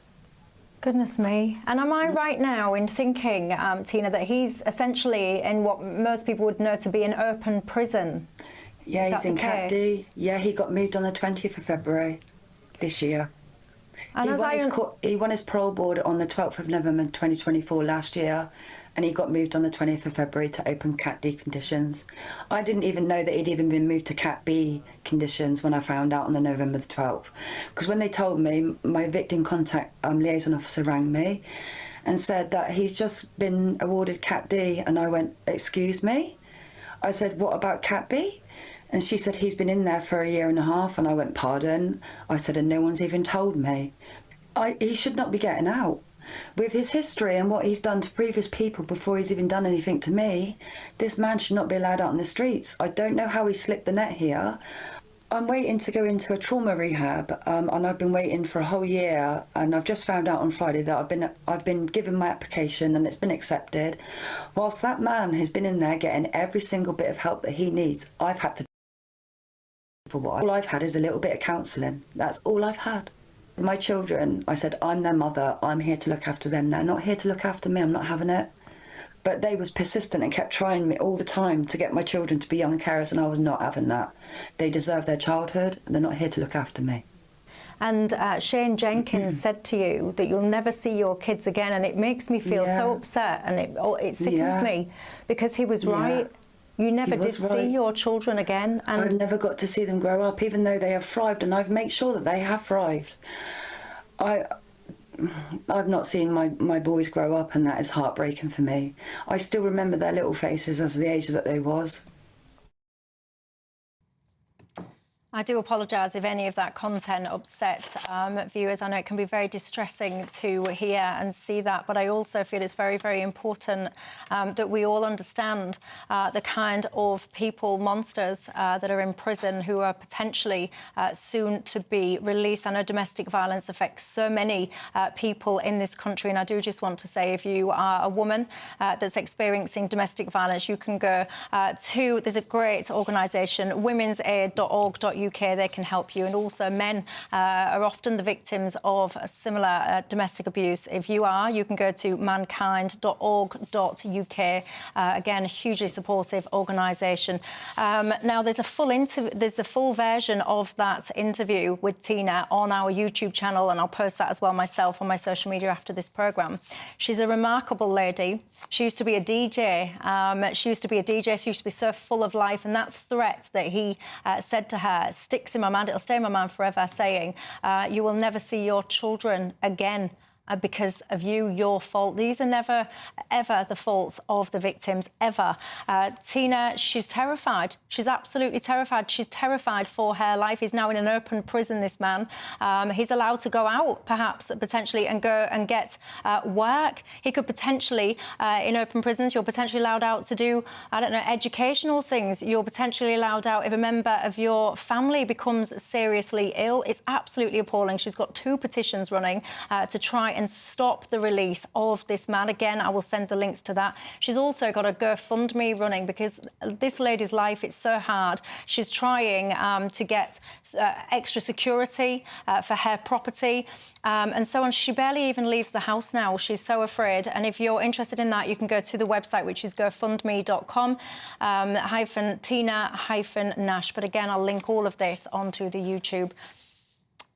Goodness me. And am I right now in thinking, Tina, that he's essentially in what most people would know to be an open prison? Yeah, he's in Cat D. Yeah, he got moved on the 20th of February this year. And He won his parole board on the 12th of November 2024 last year, and he got moved on the 20th of February to open Cat D conditions. I didn't even know that he'd even been moved to Cat B conditions when I found out on the November the 12th. Because when they told me, my victim contact liaison officer rang me and said that he's just been awarded Cat D, and I went, excuse me? I said, what about Cat B? And she said, he's been in there for 1.5 years, and I went, pardon? I said, and no one's even told me. He should not be getting out. With his history and what he's done to previous people before he's even done anything to me, this man should not be allowed out on the streets. I don't know how he slipped the net here. I'm waiting to go into a trauma rehab, and I've been waiting for a whole year, and I've just found out on Friday that I've been given my application and it's been accepted. Whilst that man has been in there getting every single bit of help that he needs, I've had to all I've had is a little bit of counselling. That's all I've had. My children, I said, I'm their mother. I'm here to look after them. They're not here to look after me. I'm not having it. But they was persistent and kept trying me all the time to get my children to be young carers, and I was not having that. They deserve their childhood, and they're not here to look after me. And Shane Jenkins said to you that you'll never see your kids again, and it makes me feel so upset, and it sickens me, because he was right. You never did see your children again. And I've never got to see them grow up, even though they have thrived, and I've made sure that they have thrived. I've not seen my boys grow up, and that is heartbreaking for me. I still remember their little faces as the age that they was. I do apologise if any of that content upset viewers. I know it can be very distressing to hear and see that, but I also feel it's very, very important that we all understand the kind of people, monsters that are in prison who are potentially soon to be released. I know domestic violence affects so many people in this country, and I do just want to say, if you are a woman that's experiencing domestic violence, you can go to, there's a great organisation, womensaid.org.uk. They can help you, and also men are often the victims of similar domestic abuse. If you are, you can go to mankind.org.uk. Again, a hugely supportive organisation. Now, there's a full version of that interview with Tina on our YouTube channel, and I'll post that as well myself on my social media after this programme. She's a remarkable lady. She used to be a DJ. She used to be so full of life, and that threat that he said to her sticks in my mind. It'll stay in my mind forever, saying, you will never see your children again because of you, your fault. These are never, ever the faults of the victims, ever. Tina, she's terrified. She's absolutely terrified. She's terrified for her life. He's now in an open prison, this man. He's allowed to go out, perhaps, potentially, and go and get work. He could potentially, in open prisons, you're potentially allowed out to do, I don't know, educational things. You're potentially allowed out if a member of your family becomes seriously ill. It's absolutely appalling. She's got 2 petitions running to try and stop the release of this man. Again, I will send the links to that. She's also got a GoFundMe running because this lady's life, it's so hard. She's trying to get extra security for her property and so on. She barely even leaves the house now. She's so afraid. And if you're interested in that, you can go to the website, which is gofundme.com _Tina-Nash. But again, I'll link all of this onto the YouTube.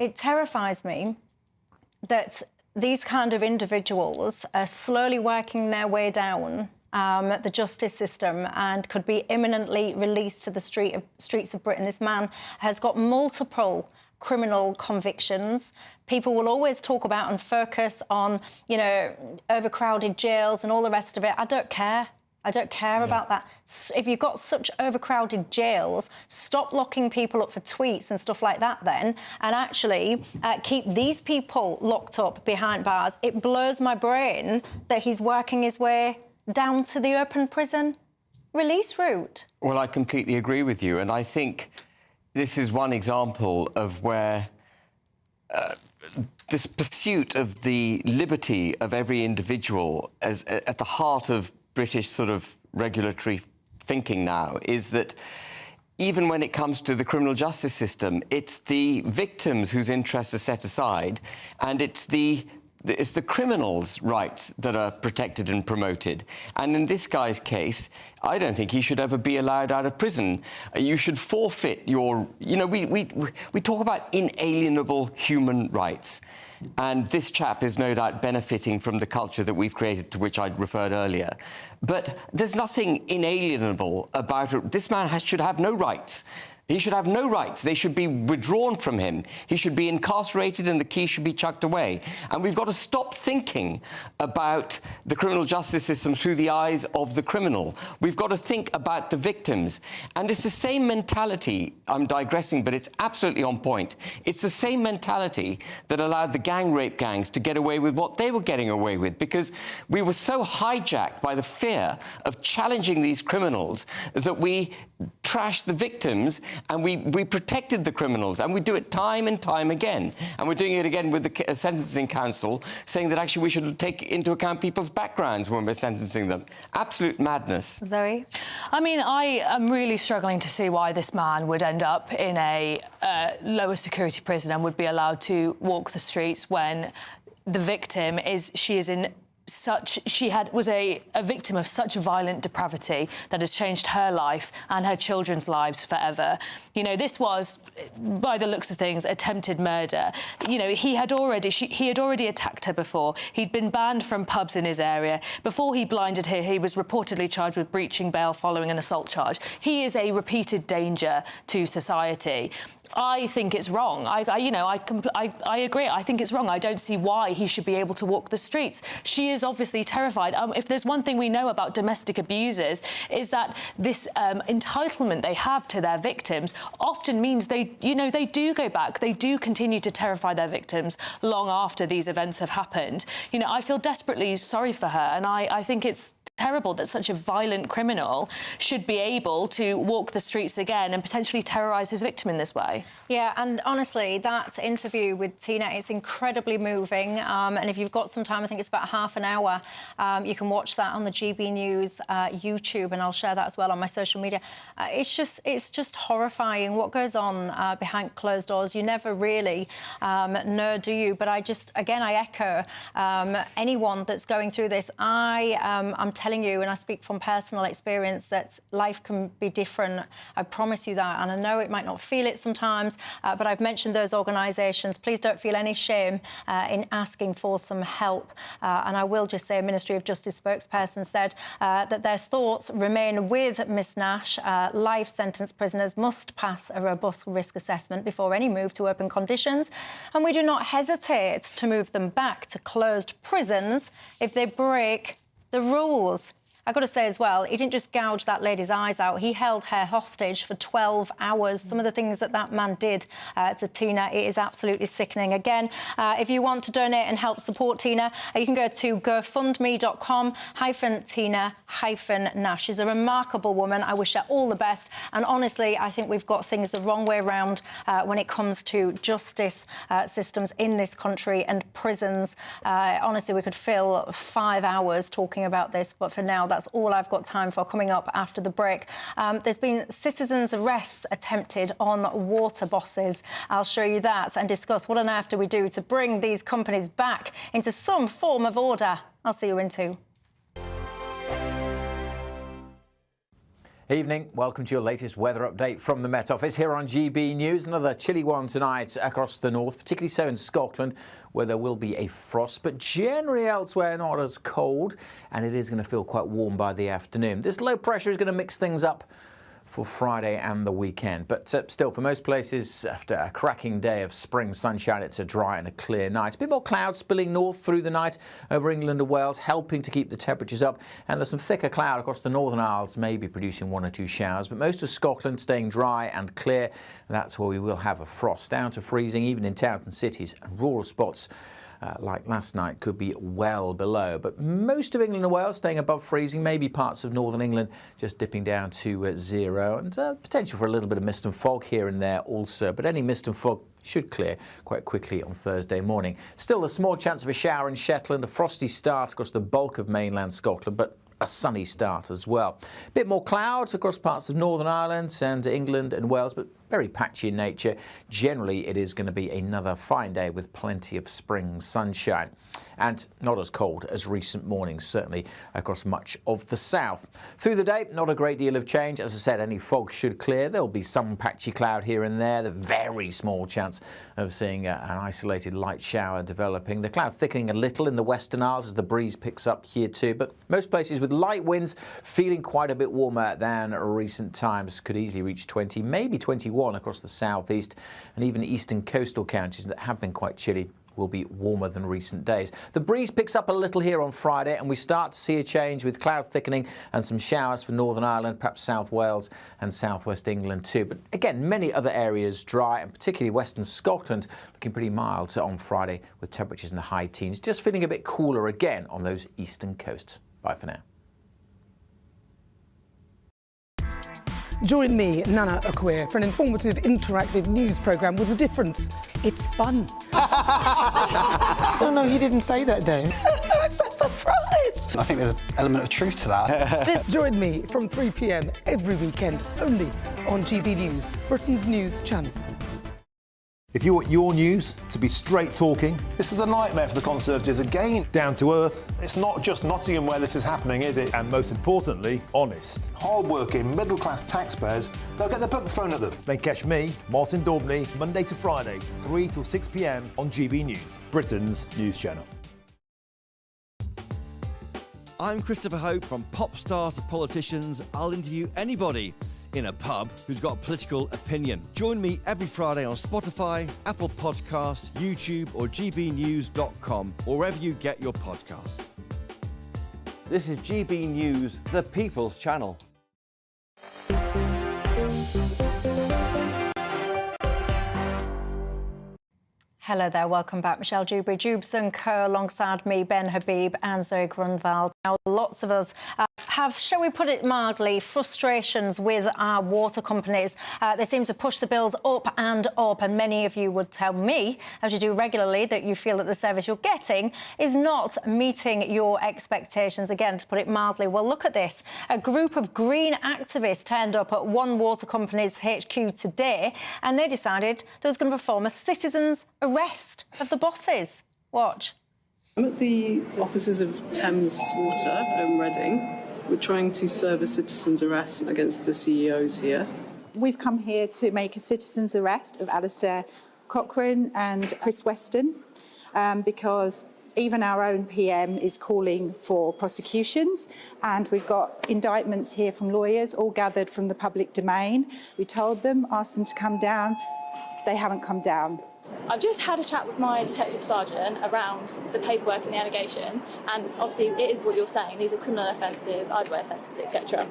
It terrifies me that these kind of individuals are slowly working their way down the justice system and could be imminently released to the streets of Britain. This man has got multiple criminal convictions. People will always talk about and focus on, you know, overcrowded jails and all the rest of it. I don't care. I don't care about that. If you've got such overcrowded jails, stop locking people up for tweets and stuff like that then, and actually keep these people locked up behind bars. It blows my brain that he's working his way down to the open prison release route. Well, I completely agree with you, and I think this is one example of where this pursuit of the liberty of every individual as at the heart of British sort of regulatory thinking now is that even when it comes to the criminal justice system, it's the victims whose interests are set aside, and it's the criminals' rights that are protected and promoted. And in this guy's case, I don't think he should ever be allowed out of prison. You should forfeit your... You know, we talk about inalienable human rights. And this chap is no doubt benefiting from the culture that we've created, to which I referred earlier. But there's nothing inalienable about it. This man should have no rights. He should have no rights. They should be withdrawn from him. He should be incarcerated and the key should be chucked away. And we've got to stop thinking about the criminal justice system through the eyes of the criminal. We've got to think about the victims. And it's the same mentality, I'm digressing, but it's absolutely on point. It's the same mentality that allowed the gang rape gangs to get away with what they were getting away with, because we were so hijacked by the fear of challenging these criminals that we trashed the victims and we protected the criminals, and we do it time and time again. And we're doing it again with the Sentencing Council, saying that actually we should take into account people's backgrounds when we're sentencing them. Absolute madness. Zoe? I mean, I am really struggling to see why this man would end up in a lower security prison and would be allowed to walk the streets when the victim is was a victim of such violent depravity that has changed her life and her children's lives forever. You know, this was, by the looks of things, attempted murder. You know, he had already attacked her before. He'd been banned from pubs in his area. Before he blinded her, he was reportedly charged with breaching bail following an assault charge. He is a repeated danger to society. I think it's wrong. I agree. I think it's wrong. I don't see why he should be able to walk the streets. She is obviously terrified. If there's one thing we know about domestic abusers, is that this entitlement they have to their victims often means they do go back. They do continue to terrify their victims long after these events have happened. You know, I feel desperately sorry for her, and I think it's terrible that such a violent criminal should be able to walk the streets again and potentially terrorise his victim in this way. Yeah, and honestly, that interview with Tina is incredibly moving. And if you've got some time, I think it's about half an hour, you can watch that on the GB News YouTube, and I'll share that as well on my social media. It's just horrifying what goes on behind closed doors. You never really know, do you? But I echo anyone that's going through this. I'm telling you, and I speak from personal experience, that life can be different. I promise you that. And I know it might not feel it sometimes, but I've mentioned those organisations. Please don't feel any shame in asking for some help. And I will just say a Ministry of Justice spokesperson said that their thoughts remain with Miss Nash. Life sentence prisoners must pass a robust risk assessment before any move to open conditions. And we do not hesitate to move them back to closed prisons if they break the rules. I've got to say as well, he didn't just gouge that lady's eyes out. He held her hostage for 12 hours. Some of the things that man did to Tina, it is absolutely sickening. Again, if you want to donate and help support Tina, you can go to gofundme.com/Tina-Nash. She's a remarkable woman. I wish her all the best. And honestly, I think we've got things the wrong way around when it comes to justice systems in this country and prisons. Honestly, we could fill 5 hours talking about this, but for now, that's all I've got time for. Coming up after the break, there's been citizens' arrests attempted on water bosses. I'll show you that and discuss what on earth do we do to bring these companies back into some form of order. I'll see you in 2. Evening, welcome to your latest weather update from the Met Office here on GB News. Another chilly one tonight across the north, particularly so in Scotland, where there will be a frost, but generally elsewhere not as cold, and it is going to feel quite warm by the afternoon. This low pressure is going to mix things up for Friday and the weekend. But still, for most places, after a cracking day of spring sunshine, it's a dry and a clear night. A bit more clouds spilling north through the night over England and Wales, helping to keep the temperatures up. And there's some thicker cloud across the Northern Isles, maybe producing 1 or 2 showers. But most of Scotland staying dry and clear. That's where we will have a frost down to freezing, even in towns and cities, and rural spots like last night could be well below. But most of England and Wales staying above freezing, maybe parts of northern England just dipping down to 0, and potential for a little bit of mist and fog here and there also. But any mist and fog should clear quite quickly on Thursday morning. Still a small chance of a shower in Shetland, a frosty start across the bulk of mainland Scotland, but a sunny start as well. A bit more clouds across parts of Northern Ireland and England and Wales, but very patchy in nature. Generally, it is going to be another fine day with plenty of spring sunshine. And not as cold as recent mornings, certainly across much of the south. Through the day, not a great deal of change. As I said, any fog should clear. There'll be some patchy cloud here and there. The very small chance of seeing an isolated light shower developing. The cloud thickening a little in the Western Isles as the breeze picks up here too. But most places with light winds feeling quite a bit warmer than recent times. Could easily reach 20, maybe 21 across the southeast and even eastern coastal counties that have been quite chilly will be warmer than recent days. The breeze picks up a little here on Friday and we start to see a change with cloud thickening and some showers for Northern Ireland, perhaps South Wales and southwest England too. But again, many other areas dry and particularly Western Scotland looking pretty mild on Friday with temperatures in the high teens. Just feeling a bit cooler again on those eastern coasts. Bye for now. Join me, Nana Akwe, for an informative, interactive news programme with a difference. It's fun. No, he didn't say that, Dave. I'm so surprised. I think there's an element of truth to that. Join me from 3 p.m. every weekend, only on GB News, Britain's news channel. If you want your news to be straight talking, this is the nightmare for the Conservatives again. down to earth, It's not just Nottingham where this is happening, is it? and most importantly, honest, Hard-working, middle-class taxpayers, they'll get the book thrown at them. then catch me, Martin Daubney, Monday to Friday, 3 till 6 p.m. on GB News, Britain's news channel. I'm Christopher Hope. From pop stars to politicians, I'll interview anybody in a pub who's got a political opinion. Join me every Friday on Spotify, Apple Podcasts, YouTube or gbnews.com, or wherever you get your podcasts. This is GB News, the People's Channel. Hello there, welcome back. Michelle Dewberry, Dewbs & Co. alongside me, Ben Habib and Zoe Grunwald. Now, lots of us have, shall we put it mildly, frustrations with our water companies. They seem to push the bills up, and many of you would tell me, as you do regularly, that you feel that the service you're getting is not meeting your expectations. Again, to put it mildly, well, look at this. A group of green activists turned up at one water company's HQ today, and they decided they was going to perform a citizens' arrest of the bosses. Watch. I'm at the offices of Thames Water in Reading. We're trying to serve a citizen's arrest against the CEOs here. We've come here to make a citizen's arrest of Alistair Cochrane and Chris Weston because even our own PM is calling for prosecutions, and we've got indictments here from lawyers, all gathered from the public domain. We told them, asked them to come down. They haven't come down. I've just had a chat with my detective sergeant around the paperwork and the allegations, and obviously it is what you're saying, these are criminal offences, idle offences, etc.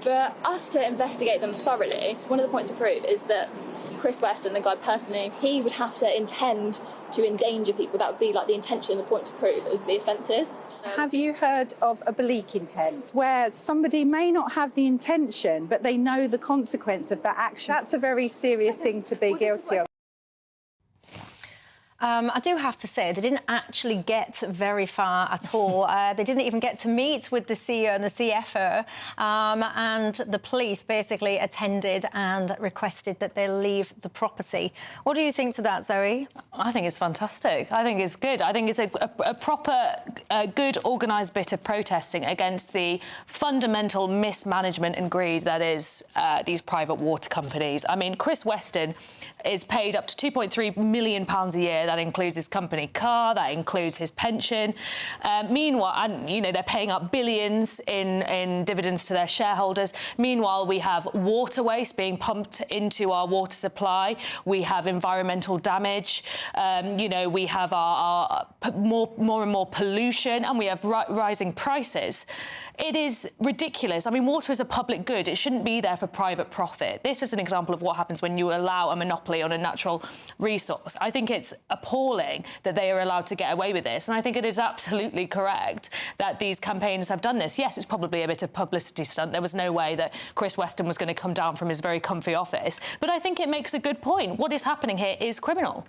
For us to investigate them thoroughly, one of the points to prove is that Chris Weston, the guy personally, he would have to intend to endanger people. That would be like the intention, the point to prove as the offences. Have you heard of oblique intent, where somebody may not have the intention, but they know the consequence of that action? That's a very serious thing to be guilty of. I do have to say, they didn't actually get very far at all. They didn't even get to meet with the CEO and the CFO, and the police basically attended and requested that they leave the property. What do you think to that, Zoe? I think it's fantastic. I think it's good. I think it's a proper, good, organised bit of protesting against the fundamental mismanagement and greed that is these private water companies. I mean, Chris Weston is paid up to £2.3 million a year. That includes his company car, that includes his pension. Meanwhile, and you know, they're paying up billions in dividends to their shareholders. Meanwhile, we have water waste being pumped into our water supply. We have environmental damage. You know, we have our more and more pollution, and we have rising prices. It is ridiculous. I mean, water is a public good. It shouldn't be there for private profit. This is an example of what happens when you allow a monopoly on a natural resource. I think it's a appalling that they are allowed to get away with this. And I think it is absolutely correct that these campaigners have done this. Yes, it's probably a bit of publicity stunt. There was no way that Chris Weston was going to come down from his very comfy office. But I think it makes a good point. What is happening here is criminal.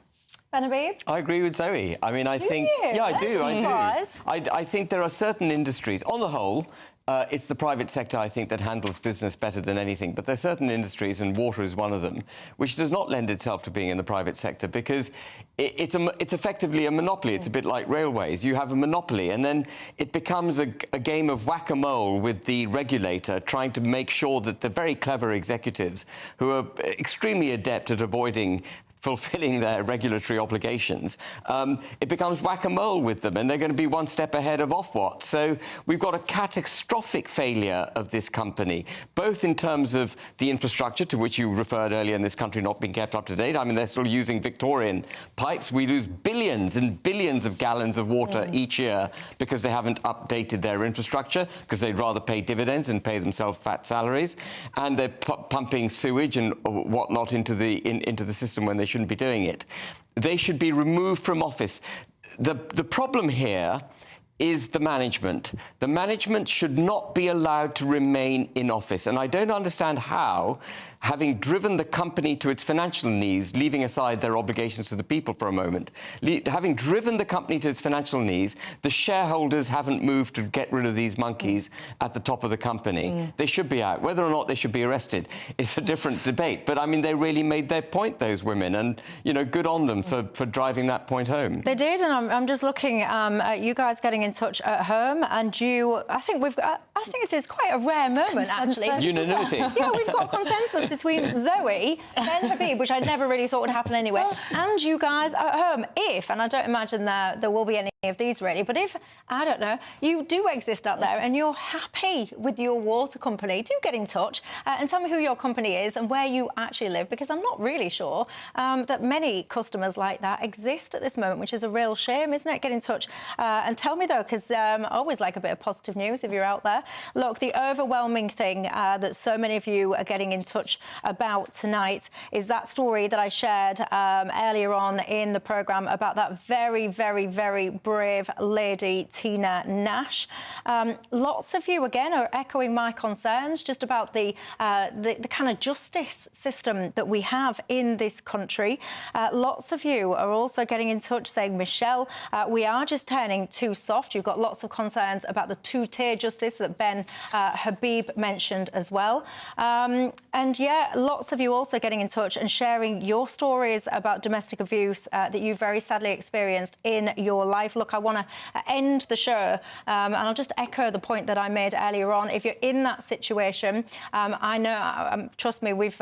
Benabib? I agree with Zoe. I mean, I think... you? Yeah, I do. That's I think there are certain industries, on the whole, it's the private sector, I think, that handles business better than anything. But there are certain industries, and water is one of them, which does not lend itself to being in the private sector because it's effectively a monopoly. It's a bit like railways. You have a monopoly, and then it becomes a game of whack-a-mole with the regulator trying to make sure that the very clever executives, who are extremely adept at avoiding fulfilling their regulatory obligations, it becomes whack-a-mole with them, and they're going to be one step ahead of Ofwat. So we've got a catastrophic failure of this company, both in terms of the infrastructure, to which you referred earlier, in this country not being kept up to date. I mean, they're still using Victorian pipes. We lose billions and billions of gallons of water each year because they haven't updated their infrastructure, because they'd rather pay dividends and pay themselves fat salaries. And they're pumping sewage and whatnot into the system when they shouldn't be doing it. They should be removed from office. The problem here is the management. The management should not be allowed to remain in office. And I don't understand how, having driven the company to its financial knees, leaving aside their obligations to the people for a moment, having driven the company to its financial knees, the shareholders haven't moved to get rid of these monkeys at the top of the company. They should be out. Whether or not they should be arrested is a different debate. But, I mean, they really made their point, those women, and, you know, good on them for driving that point home. They did, and I'm just looking at you guys getting in touch at home, and I think this is quite a rare moment, actually. Unanimity. Yeah, we've got consensus between Zoe, Benhabib, which I never really thought would happen anyway, and you guys at home. And I don't imagine there will be any of these really, but if, I don't know, you do exist out there and you're happy with your water company, do get in touch and tell me who your company is and where you actually live, because I'm not really sure that many customers like that exist at this moment, which is a real shame, isn't it? Get in touch and tell me, though, because I always like a bit of positive news if you're out there. Look, the overwhelming thing that so many of you are getting in touch about tonight is that story that I shared earlier on in the programme about that very, very, very brave lady, Tina Nash. Lots of you, again, are echoing my concerns just about the kind of justice system that we have in this country. Lots of you are also getting in touch saying, Michelle, we are just turning too soft. You've got lots of concerns about the two-tier justice that Ben Habib mentioned as well. And yeah, lots of you also getting in touch and sharing your stories about domestic abuse that you very sadly experienced in your life. Look, I want to end the show and I'll just echo the point that I made earlier on. If you're in that situation, I know, trust me, we've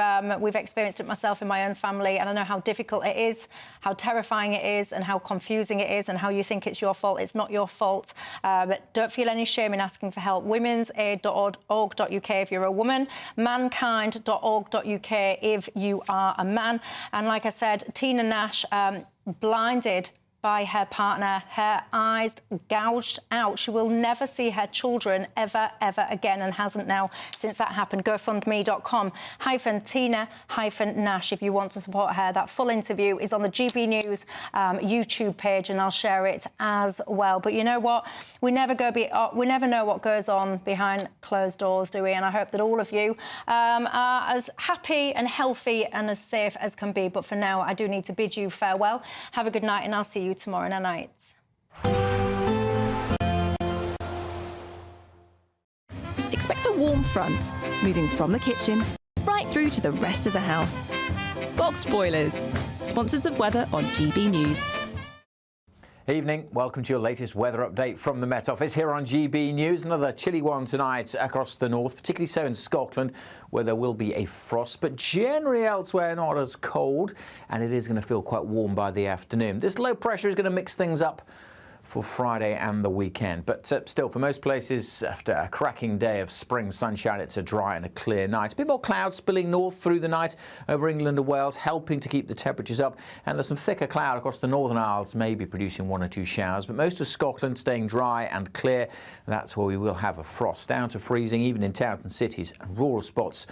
experienced it myself in my own family, and I know how difficult it is, how terrifying it is, and how confusing it is, and how you think it's your fault. It's not your fault. But don't feel any shame in asking for help. womensaid.org.uk if you're a woman, mankind.org.uk if you are a man. And like I said, Tina Nash, blinded by her partner, her eyes gouged out. She will never see her children ever, ever again, and hasn't now since that happened. GoFundMe.com/Tina-Nash if you want to support her. That full interview is on the GB News YouTube page, and I'll share it as well. But you know what? We never know what goes on behind closed doors, do we? And I hope that all of you are as happy and healthy and as safe as can be. But for now, I do need to bid you farewell. Have a good night, and I'll see you tomorrow night. Expect a warm front, moving from the kitchen right through to the rest of the house. Boxed Boilers, sponsors of weather on GB News. Evening, welcome to your latest weather update from the Met Office here on GB News. Another chilly one tonight across the north, particularly so in Scotland, where there will be a frost, but generally elsewhere not as cold, and it is going to feel quite warm by the afternoon. This low pressure is going to mix things up for Friday and the weekend. But still, for most places, after a cracking day of spring sunshine, it's a dry and a clear night. A bit more clouds spilling north through the night over England and Wales, helping to keep the temperatures up. And there's some thicker cloud across the Northern Isles, maybe producing one or two showers. But most of Scotland staying dry and clear. That's where we will have a frost down to freezing, even in towns and cities, and rural spots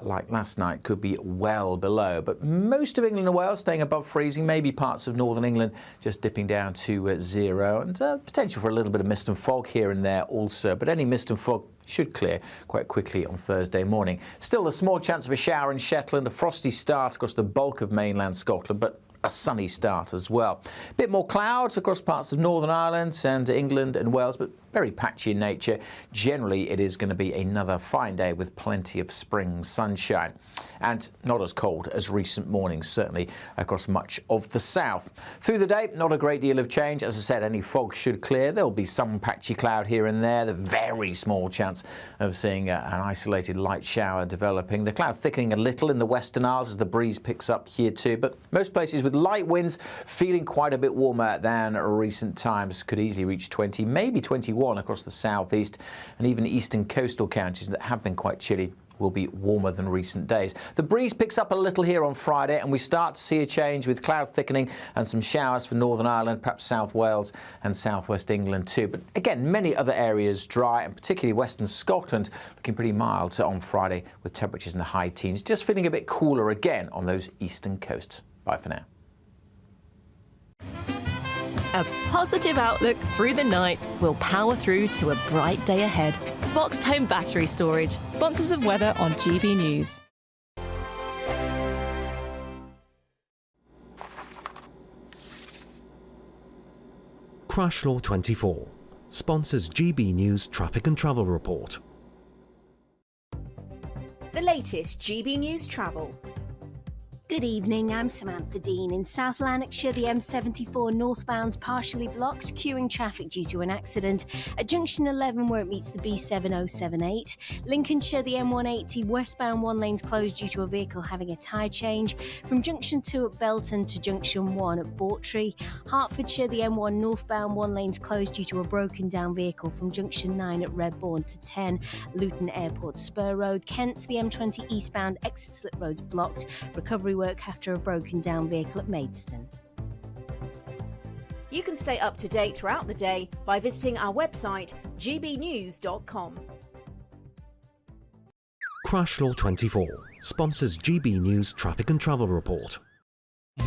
like last night, could be well below. But most of England and Wales staying above freezing, maybe parts of northern England just dipping down to 0, and potential for a little bit of mist and fog here and there also. But any mist and fog should clear quite quickly on Thursday morning. Still a small chance of a shower in Shetland, a frosty start across the bulk of mainland Scotland, but a sunny start as well. A bit more clouds across parts of Northern Ireland and England and Wales, but very patchy in nature. Generally, it is going to be another fine day with plenty of spring sunshine. And not as cold as recent mornings, certainly across much of the south. Through the day, not a great deal of change. As I said, any fog should clear. There'll be some patchy cloud here and there. The very small chance of seeing an isolated light shower developing. The cloud thickening a little in the Western Isles as the breeze picks up here too. But most places with light winds feeling quite a bit warmer than recent times. Could easily reach 20, maybe 21 across the southeast, and even eastern coastal counties that have been quite chilly will be warmer than recent days. The breeze picks up a little here on Friday, and we start to see a change with cloud thickening and some showers for Northern Ireland, perhaps South Wales and southwest England too. But again, many other areas dry, and particularly western Scotland looking pretty mild on Friday with temperatures in the high teens. Just feeling a bit cooler again on those eastern coasts. Bye for now. A positive outlook through the night will power through to a bright day ahead. Boxed Home Battery Storage, sponsors of weather on GB News. Crash Law 24 sponsors GB News Traffic and Travel Report. The latest GB News travel. Good evening, I'm Samantha Dean. In South Lanarkshire, the M74 northbound's partially blocked, queuing traffic due to an accident. At junction 11 where it meets the B7078. Lincolnshire, the M180 westbound one lane's closed due to a vehicle having a tyre change. From junction 2 at Belton to junction 1 at Bawtry. Hertfordshire, the M1 northbound one lane's closed due to a broken down vehicle from junction 9 at Redbourne to 10 Luton Airport Spur Road. Kent, the M20 eastbound exit slip road's blocked. Recovery work after a broken down vehicle at Maidstone. You can stay up to date throughout the day by visiting our website gbnews.com. Crash Law 24 sponsors GB News Traffic and Travel Report.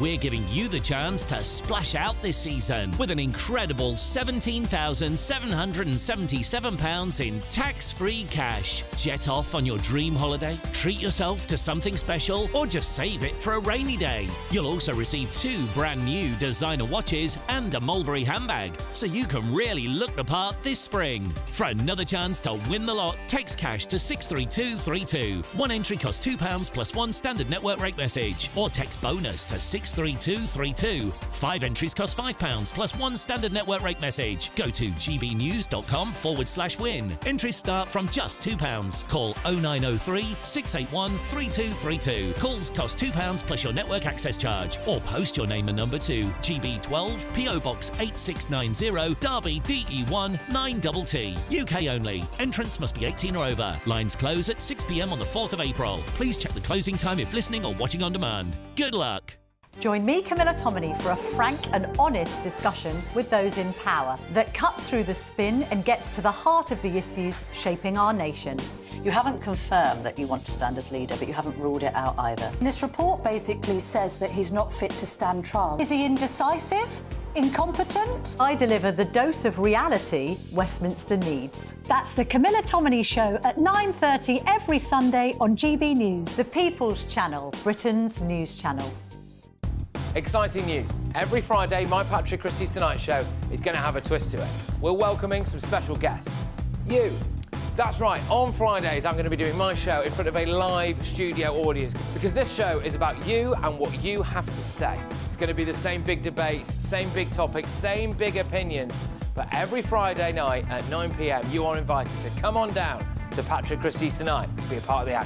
We're giving you the chance to splash out this season with an incredible £17,777 in tax-free cash. Jet off on your dream holiday, treat yourself to something special, or just save it for a rainy day. You'll also receive 2 brand new designer watches and a Mulberry handbag, so you can really look the part this spring. For another chance to win the lot, text cash to 63232. One entry costs £2 plus 1 standard network rate message, or text bonus to 63232. 5 entries cost £5 plus 1 standard network rate message. Go to gbnews.com/win. Entries start from just £2. Call 0903 681 3232. Calls cost £2 plus your network access charge, or post your name and number to GB12 PO Box 8690 Derby DE1 9TT. UK only. Entrance must be 18 or over. Lines close at 6 p.m. on the 4th of April. Please check the closing time if listening or watching on demand. Good luck. Join me, Camilla Tominey, for a frank and honest discussion with those in power that cuts through the spin and gets to the heart of the issues shaping our nation. You haven't confirmed that you want to stand as leader, but you haven't ruled it out either. This report basically says that he's not fit to stand trial. Is he indecisive? Incompetent? I deliver the dose of reality Westminster needs. That's the Camilla Tominey Show at 9:30 every Sunday on GB News, the People's Channel, Britain's news channel. Exciting news. Every Friday, my Patrick Christie's Tonight Show is going to have a twist to it. We're welcoming some special guests. You. That's right, on Fridays I'm going to be doing my show in front of a live studio audience, because this show is about you and what you have to say. It's going to be the same big debates, same big topics, same big opinions, but every Friday night at 9 p.m. you are invited to come on down to Patrick Christie's Tonight to be a part of the action.